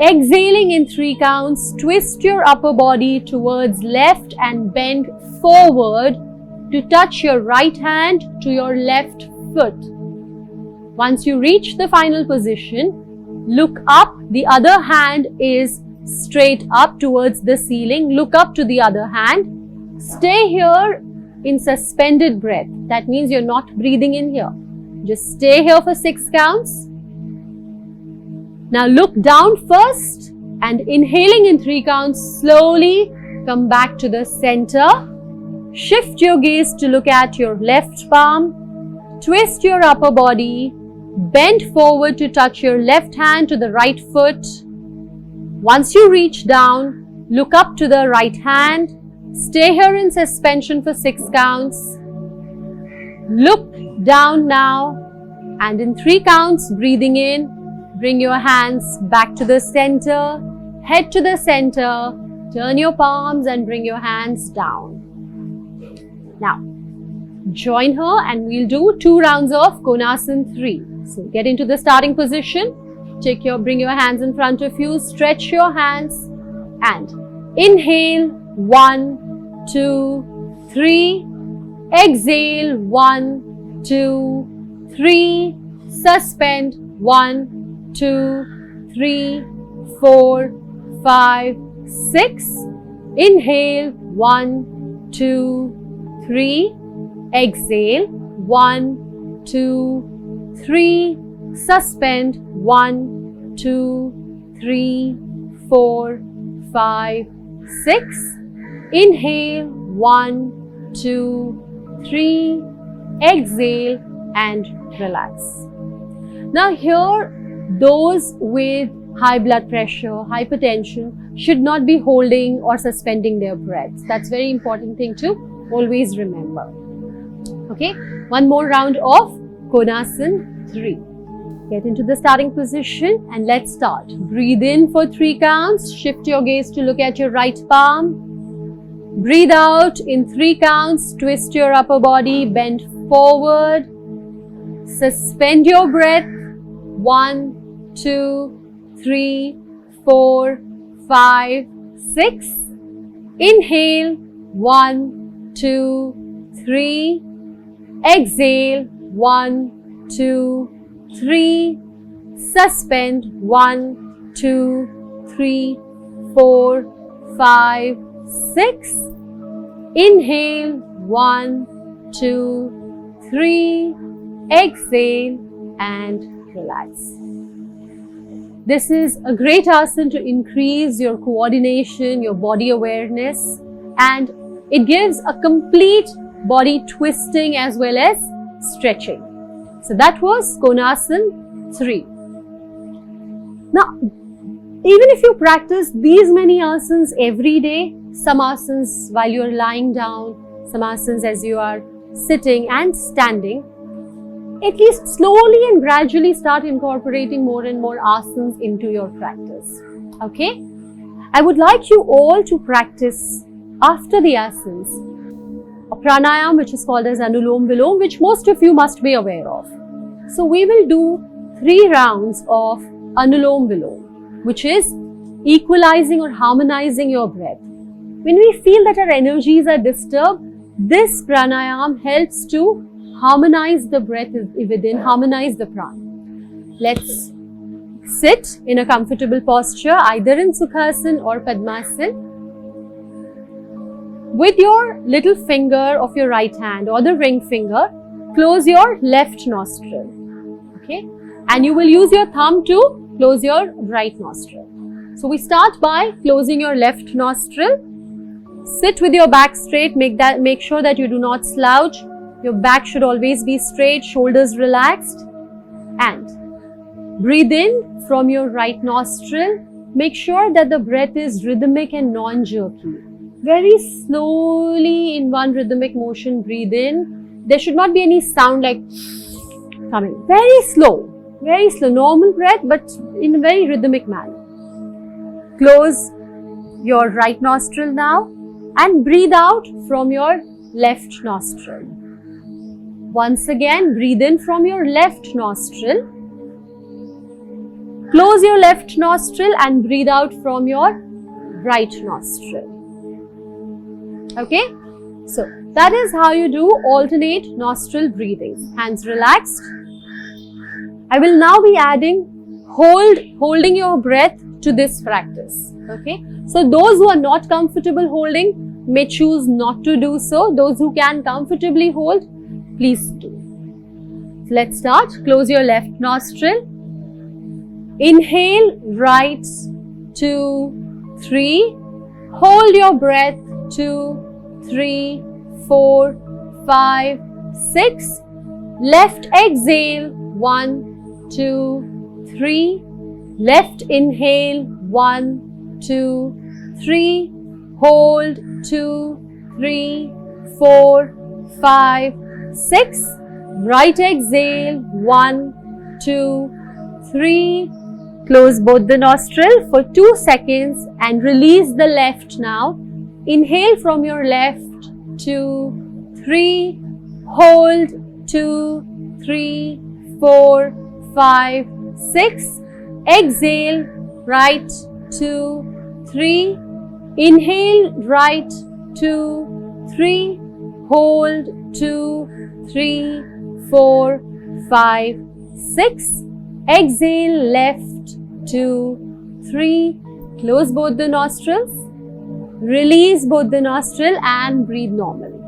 Exhaling in 3 counts, twist your upper body towards left and bend forward to touch your right hand to your left foot. Once you reach the final position, look up. The other hand is straight up towards the ceiling. Look up to the other hand. Stay here in suspended breath. That means you're not breathing in here. Just stay here for 6 counts. Now look down first and inhaling in 3 counts, slowly come back to the center. Shift your gaze to look at your left palm. Twist your upper body. Bend forward to touch your left hand to the right foot. Once you reach down, look up to the right hand. Stay here in suspension for 6 counts. Look down now and in 3 counts, breathing in, bring your hands back to the center, head to the center, turn your palms and bring your hands down. Now, join her and we'll do 2 rounds of Konasana 3. So get into the starting position. Bring your hands in front of you, stretch your hands and inhale, 1, 2, 3. Exhale, 1, 2, 3. Suspend, 1, 2, 3, 4, 5, 6. Inhale, 1, 2, 3. Exhale, 1, 2, 3. Suspend, 1, 2, 3, 4, 5, 6. Inhale, 1, 2, 3. Exhale and relax. Now here, those with high blood pressure, hypertension should not be holding or suspending their breaths. That's very important thing to always remember. Okay, one more round of Konasana 3. Get into the starting position and let's start. Breathe in for 3 counts. Shift your gaze to look at your right palm. Breathe out in 3 counts. Twist your upper body, bend forward. Suspend your breath. 1, 2, 3, 4, 5, 6. Inhale. 1, 2, 3. Exhale. 1, 2, 3. Suspend. 1, 2, 3, 4, 5, 6. Inhale. 1, 2, 3. Exhale and relax. This is a great asana to increase your coordination, your body awareness, and it gives a complete body twisting as well as stretching. So that was Konasana 3. Now, even if you practice these many asanas every day, some asanas while you are lying down, some asanas as you are sitting and standing, at least slowly and gradually start incorporating more and more asanas into your practice. Okay? I would like you all to practice after the asanas a pranayam which is called as Anulom Vilom, which most of you must be aware of. So we will do 3 rounds of Anulom Vilom, which is equalizing or harmonizing your breath. When we feel that our energies are disturbed, this pranayam helps to harmonize the breath within, harmonize the prana. Let's sit in a comfortable posture, either in Sukhasana or Padmasana. With your little finger of your right hand or the ring finger, close your left nostril. Okay? And you will use your thumb to close your right nostril. So we start by closing your left nostril. Sit with your back straight, make sure that you do not slouch. Your back should always be straight, shoulders relaxed. And breathe in from your right nostril. Make sure that the breath is rhythmic and non-jerky. Very slowly in one rhythmic motion, breathe in. There should not be any sound like coming. Very slow, normal breath, but in a very rhythmic manner. Close your right nostril now and breathe out from your left nostril. Once again, breathe in from your left nostril. Close your left nostril and breathe out from your right nostril. Okay? So, that is how you do alternate nostril breathing. Hands relaxed. I will now be adding holding your breath to this practice. Okay? So, those who are not comfortable holding may choose not to do so. Those who can comfortably hold, please do. So let's start. Close your left nostril. Inhale, right, 2, 3. Hold your breath, 2, 3, 4, 5, 6. Left exhale, 1, 2, 3. Left inhale, 1, 2, 3. Hold, 2, 3, 4, 5, 6. Right exhale, 1, 2, 3. Close both the nostrils for 2 seconds and release the left now. Inhale from your left, 2, 3. Hold, 2, 3, 4, 5, 6. Exhale, right, 2, 3. Inhale, right, 2, 3. Hold, 2, 3, 4, 5, 6. Exhale, left, 2, 3. Close both the nostrils. Release both the nostril and breathe normally.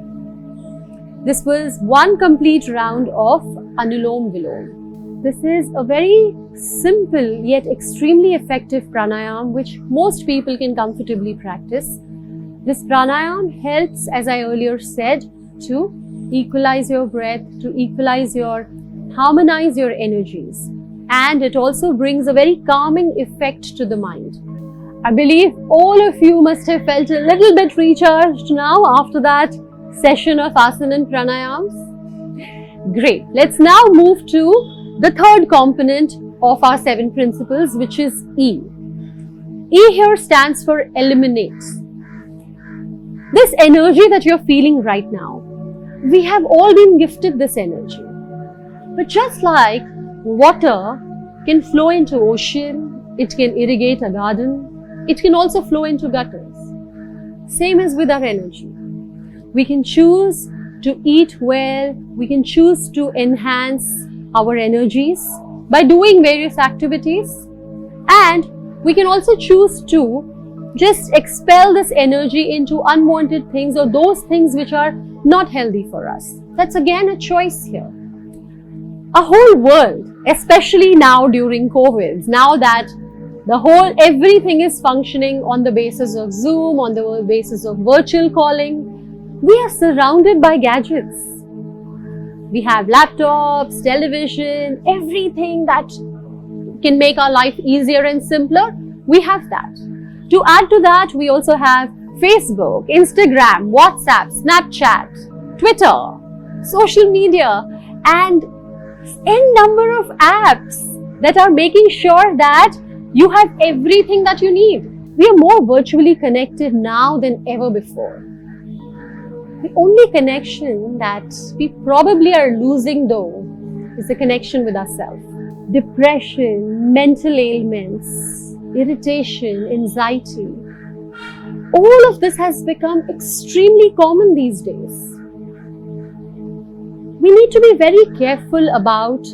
This was one complete round of Anulom Vilom. This is a very simple yet extremely effective pranayam which most people can comfortably practice. This pranayam helps, as I earlier said, to equalize your breath, to harmonize your energies. And it also brings a very calming effect to the mind. I believe all of you must have felt a little bit recharged now after that session of asana and pranayams. Great. Let's now move to the third component of our 7 principles, which is E. E here stands for eliminate. This energy that you're feeling right now, we have all been gifted this energy. But just like water can flow into ocean, it can irrigate a garden, it can also flow into gutters. Same as with our energy. We can choose to eat well, we can choose to enhance our energies by doing various activities, and we can also choose to just expel this energy into unwanted things or those things which are not healthy for us. That's again a choice here. A whole world, especially now during COVID, now that everything is functioning on the basis of Zoom, on the basis of virtual calling, we are surrounded by gadgets. We have laptops, television, everything that can make our life easier and simpler, we have that. To add to that, we also have Facebook, Instagram, WhatsApp, Snapchat, Twitter, social media, and n number of apps that are making sure that you have everything that you need. We are more virtually connected now than ever before. The only connection that we probably are losing though is the connection with ourselves. Depression, mental ailments, irritation, anxiety, all of this has become extremely common these days. We need to be very careful about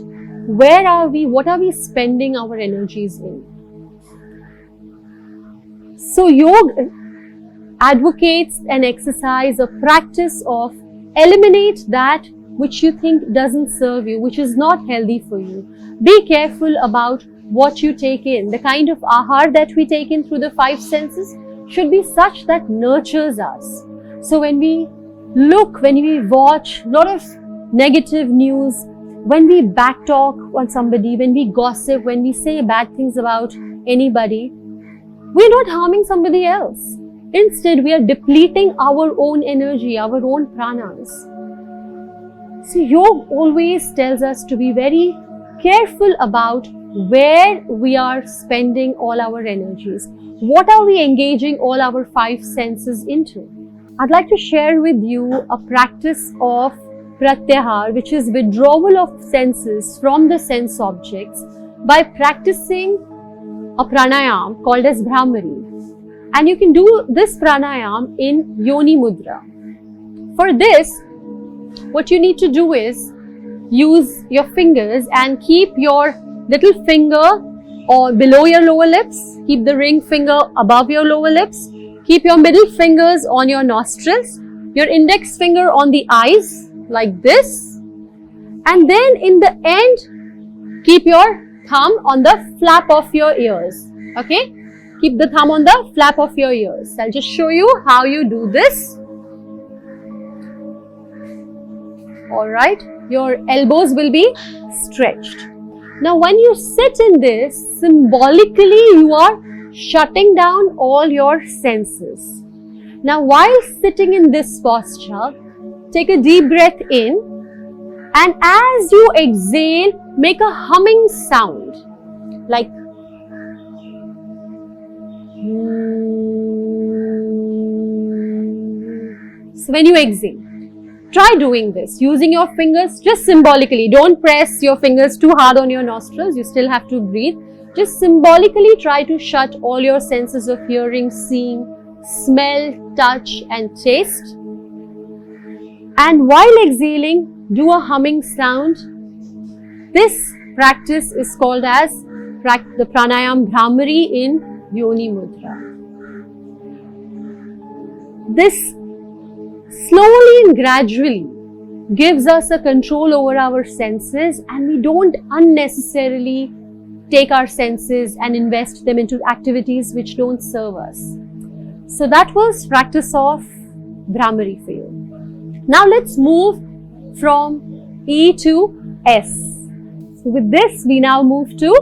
where are we, what are we spending our energies in. So yoga advocates an exercise, a practice of eliminate that which you think doesn't serve you, which is not healthy for you. Be careful about what you take in. The kind of ahar that we take in through the five senses should be such that nurtures us. So when we look, when we watch a lot of negative news, when we backtalk on somebody, when we gossip, when we say bad things about anybody, we're not harming somebody else. Instead, we are depleting our own energy, our own pranas. So yoga always tells us to be very careful about where we are spending all our energies. What are we engaging all our five senses into? I'd like to share with you a practice of pratyahar, which is withdrawal of senses from the sense objects by practicing a pranayam called as Bhramari. And you can do this pranayam in Yoni Mudra. For this, what you need to do is use your fingers and keep your little finger or below your lower lips, keep the ring finger above your lower lips, keep your middle fingers on your nostrils, your index finger on the eyes like this, and then in the end, keep your thumb on the flap of your ears. Okay? Keep the thumb on the flap of your ears. I'll just show you how you do this. Alright, your elbows will be stretched. Now when you sit in this, symbolically you are shutting down all your senses. Now while sitting in this posture, take a deep breath in, and as you exhale, make a humming sound like so when you exhale. Try doing this using your fingers just symbolically. Don't press your fingers too hard on your nostrils. You still have to breathe. Just symbolically try to shut all your senses of hearing, seeing, smell, touch and taste. And while exhaling, do a humming sound. This practice is called as the pranayam Bhramari in Yoni Mudra. This slowly and gradually gives us a control over our senses, and we don't unnecessarily take our senses and invest them into activities which don't serve us. So that was practice of Bhramari for you. Now let's move from E to S. So with this we now move to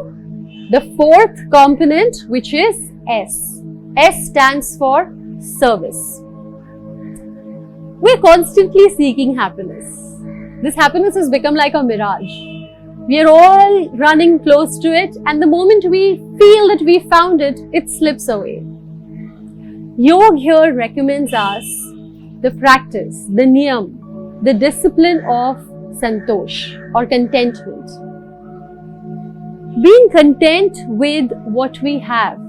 the fourth component, which is S. S stands for service. We're constantly seeking happiness. This happiness has become like a mirage. We are all running close to it, and the moment we feel that we found it, it slips away. Yoga here recommends us the practice, the niyam, the discipline of santosh or contentment. Being content with what we have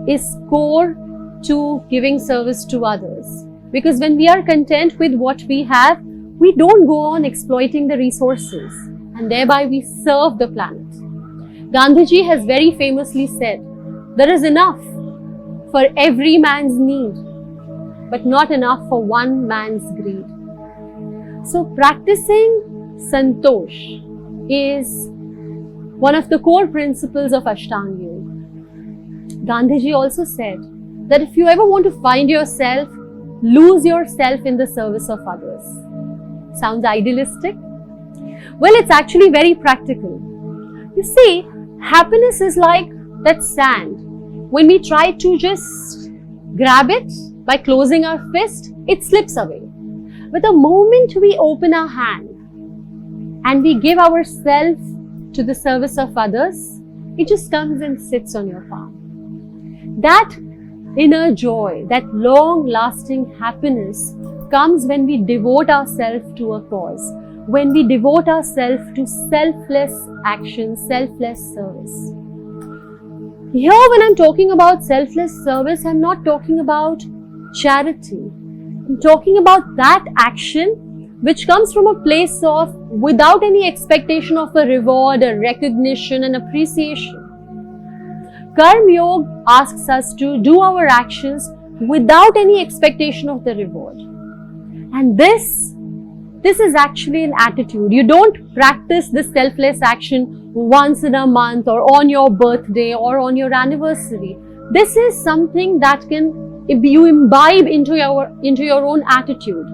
is core to giving service to others. Because when we are content with what we have, we don't go on exploiting the resources, and thereby we serve the planet. Gandhiji has very famously said, there is enough for every man's need, but not enough for one man's greed. So practicing santosh is one of the core principles of Ashtanga Yoga. Gandhiji also said that if you ever want to find yourself, lose yourself in the service of others. Sounds idealistic? Well, it's actually very practical. You see, Happiness is like that sand. When we try to just grab it by closing our fist, it slips away. But the moment we open our hand and we give ourselves to the service of others, it just comes and sits on your palm. That inner joy, that long-lasting happiness comes when we devote ourselves to a cause, when we devote ourselves to selfless action, selfless service. Here, when I'm talking about selfless service, I'm not talking about charity. I'm talking about that action which comes from a place of without any expectation of a reward, a recognition and appreciation. Karma Yoga asks us to do our actions without any expectation of the reward. And this is actually an attitude. You don't practice this selfless action once in a month or on your birthday or on your anniversary. This is something that you imbibe into your own attitude.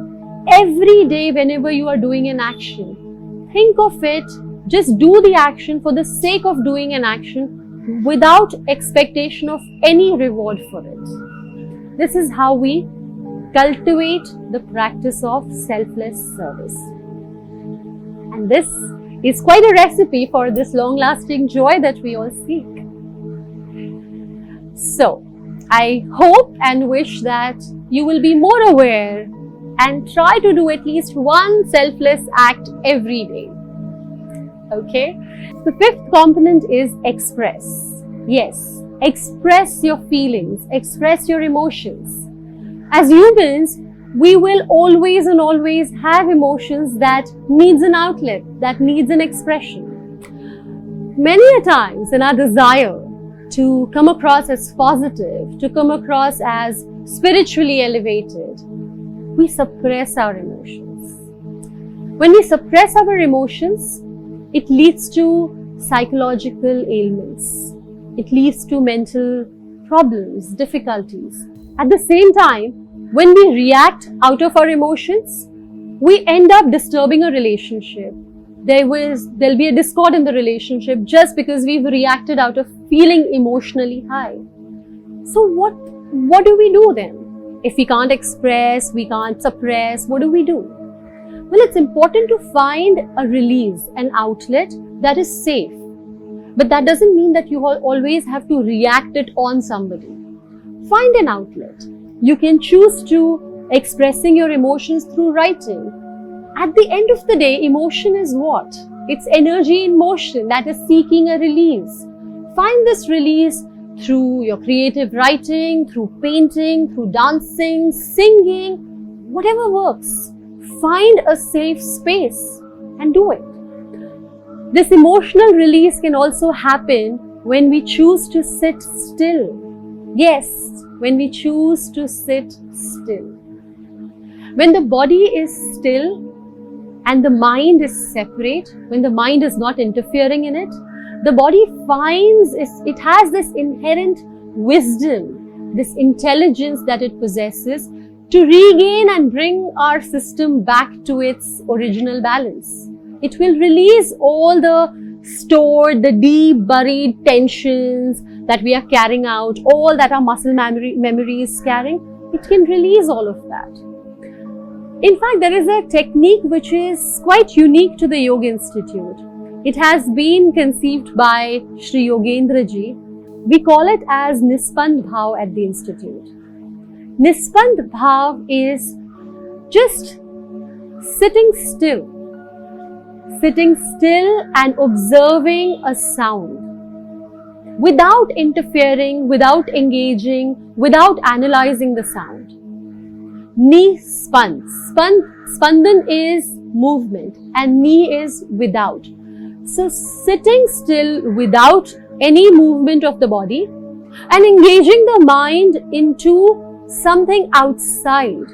Every day, whenever you are doing an action, think of it, just do the action for the sake of doing an action without expectation of any reward for it. This is how we cultivate the practice of selfless service. And this is quite a recipe for this long-lasting joy that we all seek. So, I hope and wish that you will be more aware and try to do at least one selfless act every day. Okay? The fifth component is express. Yes, express your feelings, express your emotions. As humans, we will always have emotions that needs an outlet, that needs an expression. Many a times in our desire to come across as positive, to come across as spiritually elevated, we suppress our emotions. When we suppress our emotions, it leads to psychological ailments. It leads to mental problems, difficulties. At the same time, when we react out of our emotions, we end up disturbing a relationship. There'll be a discord in the relationship just because we've reacted out of feeling emotionally high. So what do we do then? If we can't express, we can't suppress, what do we do? Well, it's important to find a release, an outlet that is safe. But that doesn't mean that you always have to react it on somebody. Find an outlet. You can choose to expressing your emotions through writing. At the end of the day, emotion is what? It's energy in motion that is seeking a release. Find this release through your creative writing, through painting, through dancing, singing, whatever works. Find a safe space and do it. This emotional release can also happen when we choose to sit still. Yes, when we choose to sit still. When the body is still and the mind is separate, when the mind is not interfering in it, the body it has this inherent wisdom, this intelligence that it possesses to regain and bring our system back to its original balance. It will release all the stored, the deep buried tensions that we are carrying out, all that our muscle memory is carrying. It can release all of that. In fact, there is a technique which is quite unique to the Yoga Institute. It has been conceived by Sri Yogendra Ji. We call it as Nispand Bhav at the Institute. Nispand Bhav is just sitting still and observing a sound without interfering, without engaging, without analyzing the sound. Nispand. Spandan is movement and ni is without. So sitting still without any movement of the body and engaging the mind into something outside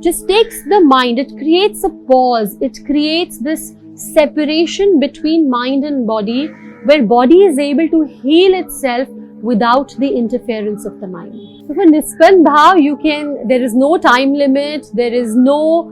just takes the mind, it creates a pause, it creates this separation between mind and body where body is able to heal itself without the interference of the mind. So for Nispand Bhav, there is no time limit, there is no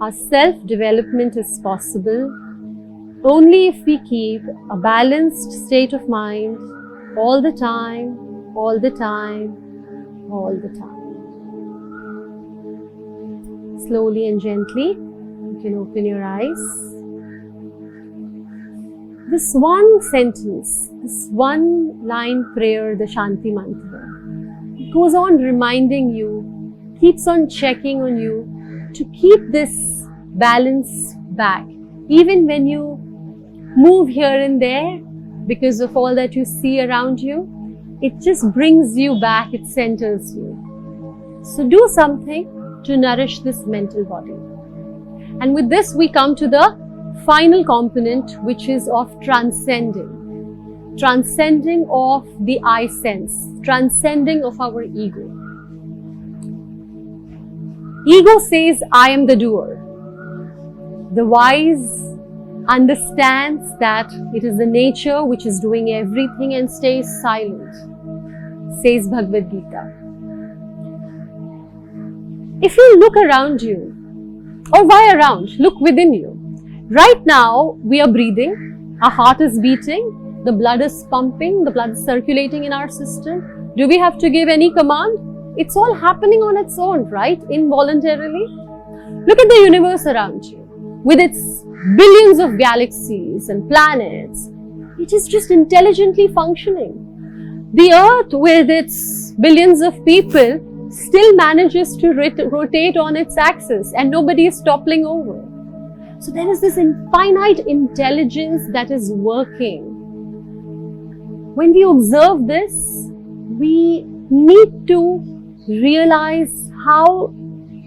our self-development is possible only if we keep a balanced state of mind all the time, all the time, all the time. Slowly and gently, you can open your eyes. This one sentence, this one line prayer, the Shanti Mantra, it goes on reminding you, keeps on checking on you to keep this balance back. Even when you move here and there because of all that you see around you, it just brings you back, it centers you. So do something to nourish this mental body. And with this we come to the final component, which is of transcending of the I sense, transcending of our ego. Ego says, I am the doer. The wise understands that it is the nature which is doing everything and stays silent, says Bhagavad Gita. If you look around you, or why around, look within you. Right now, we are breathing, our heart is beating, the blood is pumping, the blood is circulating in our system. Do we have to give any command? It's all happening on its own, right? Involuntarily. Look at the universe around you, with its billions of galaxies and planets. It is just intelligently functioning. The earth, with its billions of people, still manages to rotate on its axis and nobody is toppling over. So there is this infinite intelligence that is working. When we observe this, we need to realize how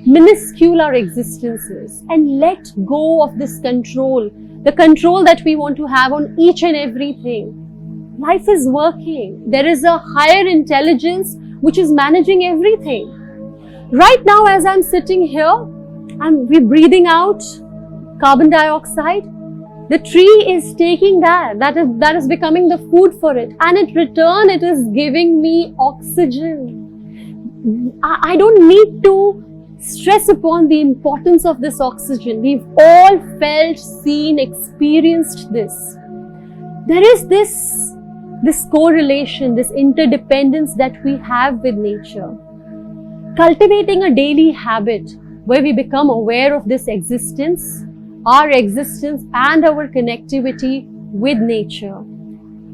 minuscule our existence is and let go of this control, the control that we want to have on each and everything. Life is working. There is a higher intelligence which is managing everything. Right now, as I'm sitting here, we're breathing out carbon dioxide. The tree is taking that is becoming the food for it, and in return it is giving me oxygen. I don't need to stress upon the importance of this oxygen. We've all felt, seen, experienced this. There is this correlation, this interdependence that we have with nature. Cultivating a daily habit where we become aware of this existence, our existence and our connectivity with nature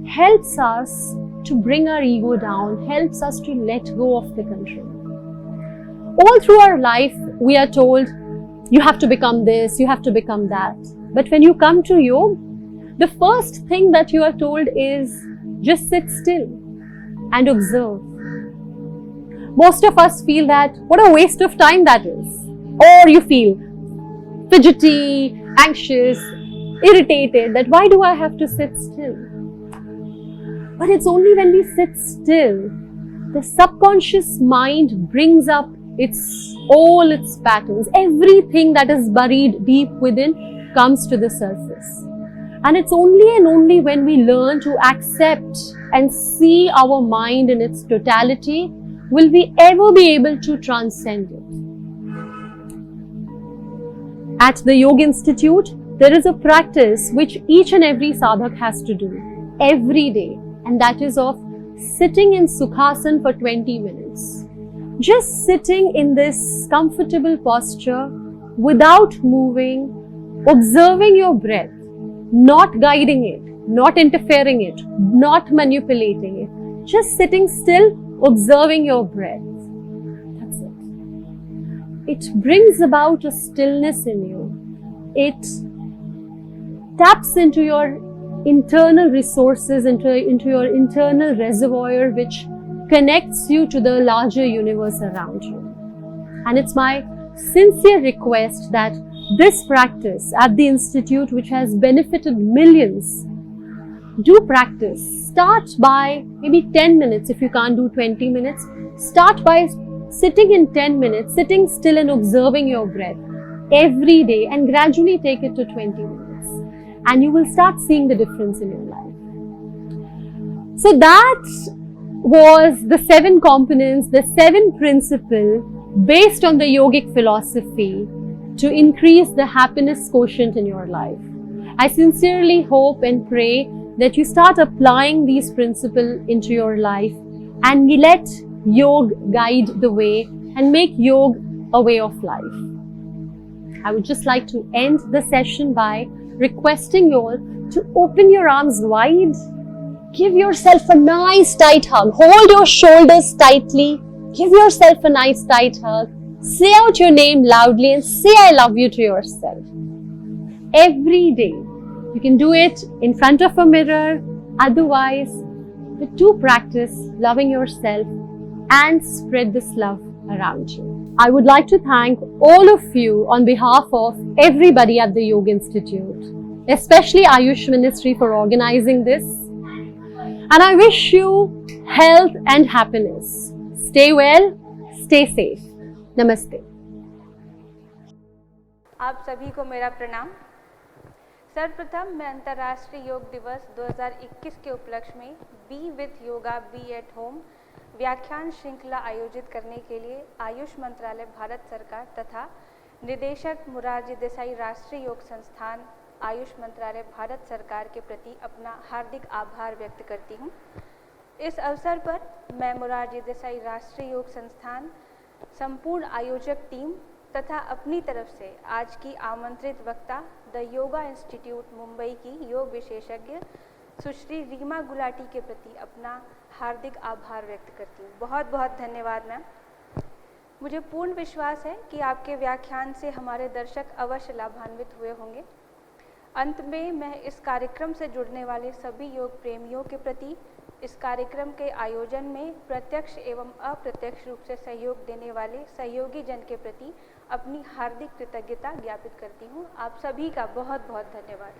helps us to bring our ego down, helps us to let go of the control. All through our life, we are told, you have to become this, you have to become that. But when you come to yoga, the first thing that you are told is, just sit still and observe. Most of us feel that, what a waste of time that is. Or you feel fidgety, anxious, irritated, that why do I have to sit still? But it's only when we sit still, the subconscious mind brings up all its patterns. Everything that is buried deep within comes to the surface. And it's only and only when we learn to accept and see our mind in its totality will we ever be able to transcend it. At the Yoga Institute, there is a practice which each and every sadhak has to do every day, and that is of sitting in Sukhasana for 20 minutes. Just sitting in this comfortable posture without moving, observing your breath, not guiding it, not interfering it, not manipulating it. Just sitting still, observing your breath. That's it. It brings about a stillness in you. It taps into your internal resources, into your internal reservoir, which connects you to the larger universe around you. And it's my sincere request that this practice at the Institute, which has benefited millions, do practice. Start by maybe 10 minutes if you can't do 20 minutes. Start by sitting in 10 minutes, sitting still and observing your breath every day, and gradually take it to 20 minutes. And you will start seeing the difference in your life. So that was the 7 components, the 7 principles based on the yogic philosophy to increase the happiness quotient in your life. I sincerely hope and pray that you start applying these principles into your life and let yoga guide the way and make yoga a way of life. I would just like to end the session by requesting you all to open your arms wide. Give yourself a nice tight hug. Hold your shoulders tightly. Give yourself a nice tight hug. Say out your name loudly and say I love you to yourself. Every day. You can do it in front of a mirror. Otherwise, but do practice loving yourself and spread this love around you. I would like to thank all of you on behalf of everybody at the Yoga Institute, especially Ayush Ministry for organizing this. And I wish you health and happiness. Stay well, stay safe. Namaste. आप सभी को मेरा प्रणाम। सर्वप्रथम मैं अंतर्राष्ट्रीय योग दिवस 2021 के उपलक्ष्य में be with yoga be at home व्याख्यान श्रृंखला आयोजित करने के लिए आयुष मंत्रालय भारत सरकार तथा निदेशक मोरारजी देसाई राष्ट्रीय योग संस्थान आयुष मंत्रालय भारत सरकार के प्रति अपना हार्दिक आभार व्यक्त करती हूँ। इस अवसर पर मैं मोरारजी देसाई राष्ट्रीय योग संस्थान संपूर्ण आयोजक टीम तथा अपनी तरफ से आज की आमंत्रित वक्ता द योगा इंस्टीट्यूट मुंबई की योग विशेषज्ञ सुश्री रीमा गुलाटी के प्रति अपना हार्दिक आभार व्यक्त करती हूँ। बहुत बहुत धन्यवाद मैम। मुझे पूर्ण विश्वास है कि आपके व्याख्यान से हमारे दर्शक अवश्य लाभान्वित हुए होंगे। अंत में मैं इस कार्यक्रम से जुड़ने वाले सभी योग प्रेमियों के प्रति इस कार्यक्रम के आयोजन में प्रत्यक्ष एवं अप्रत्यक्ष रूप से सहयोग देने वाले सहयोगी जन के प्रति अपनी हार्दिक कृतज्ञता ज्ञापित करती हूँ। आप सभी का बहुत बहुत धन्यवाद।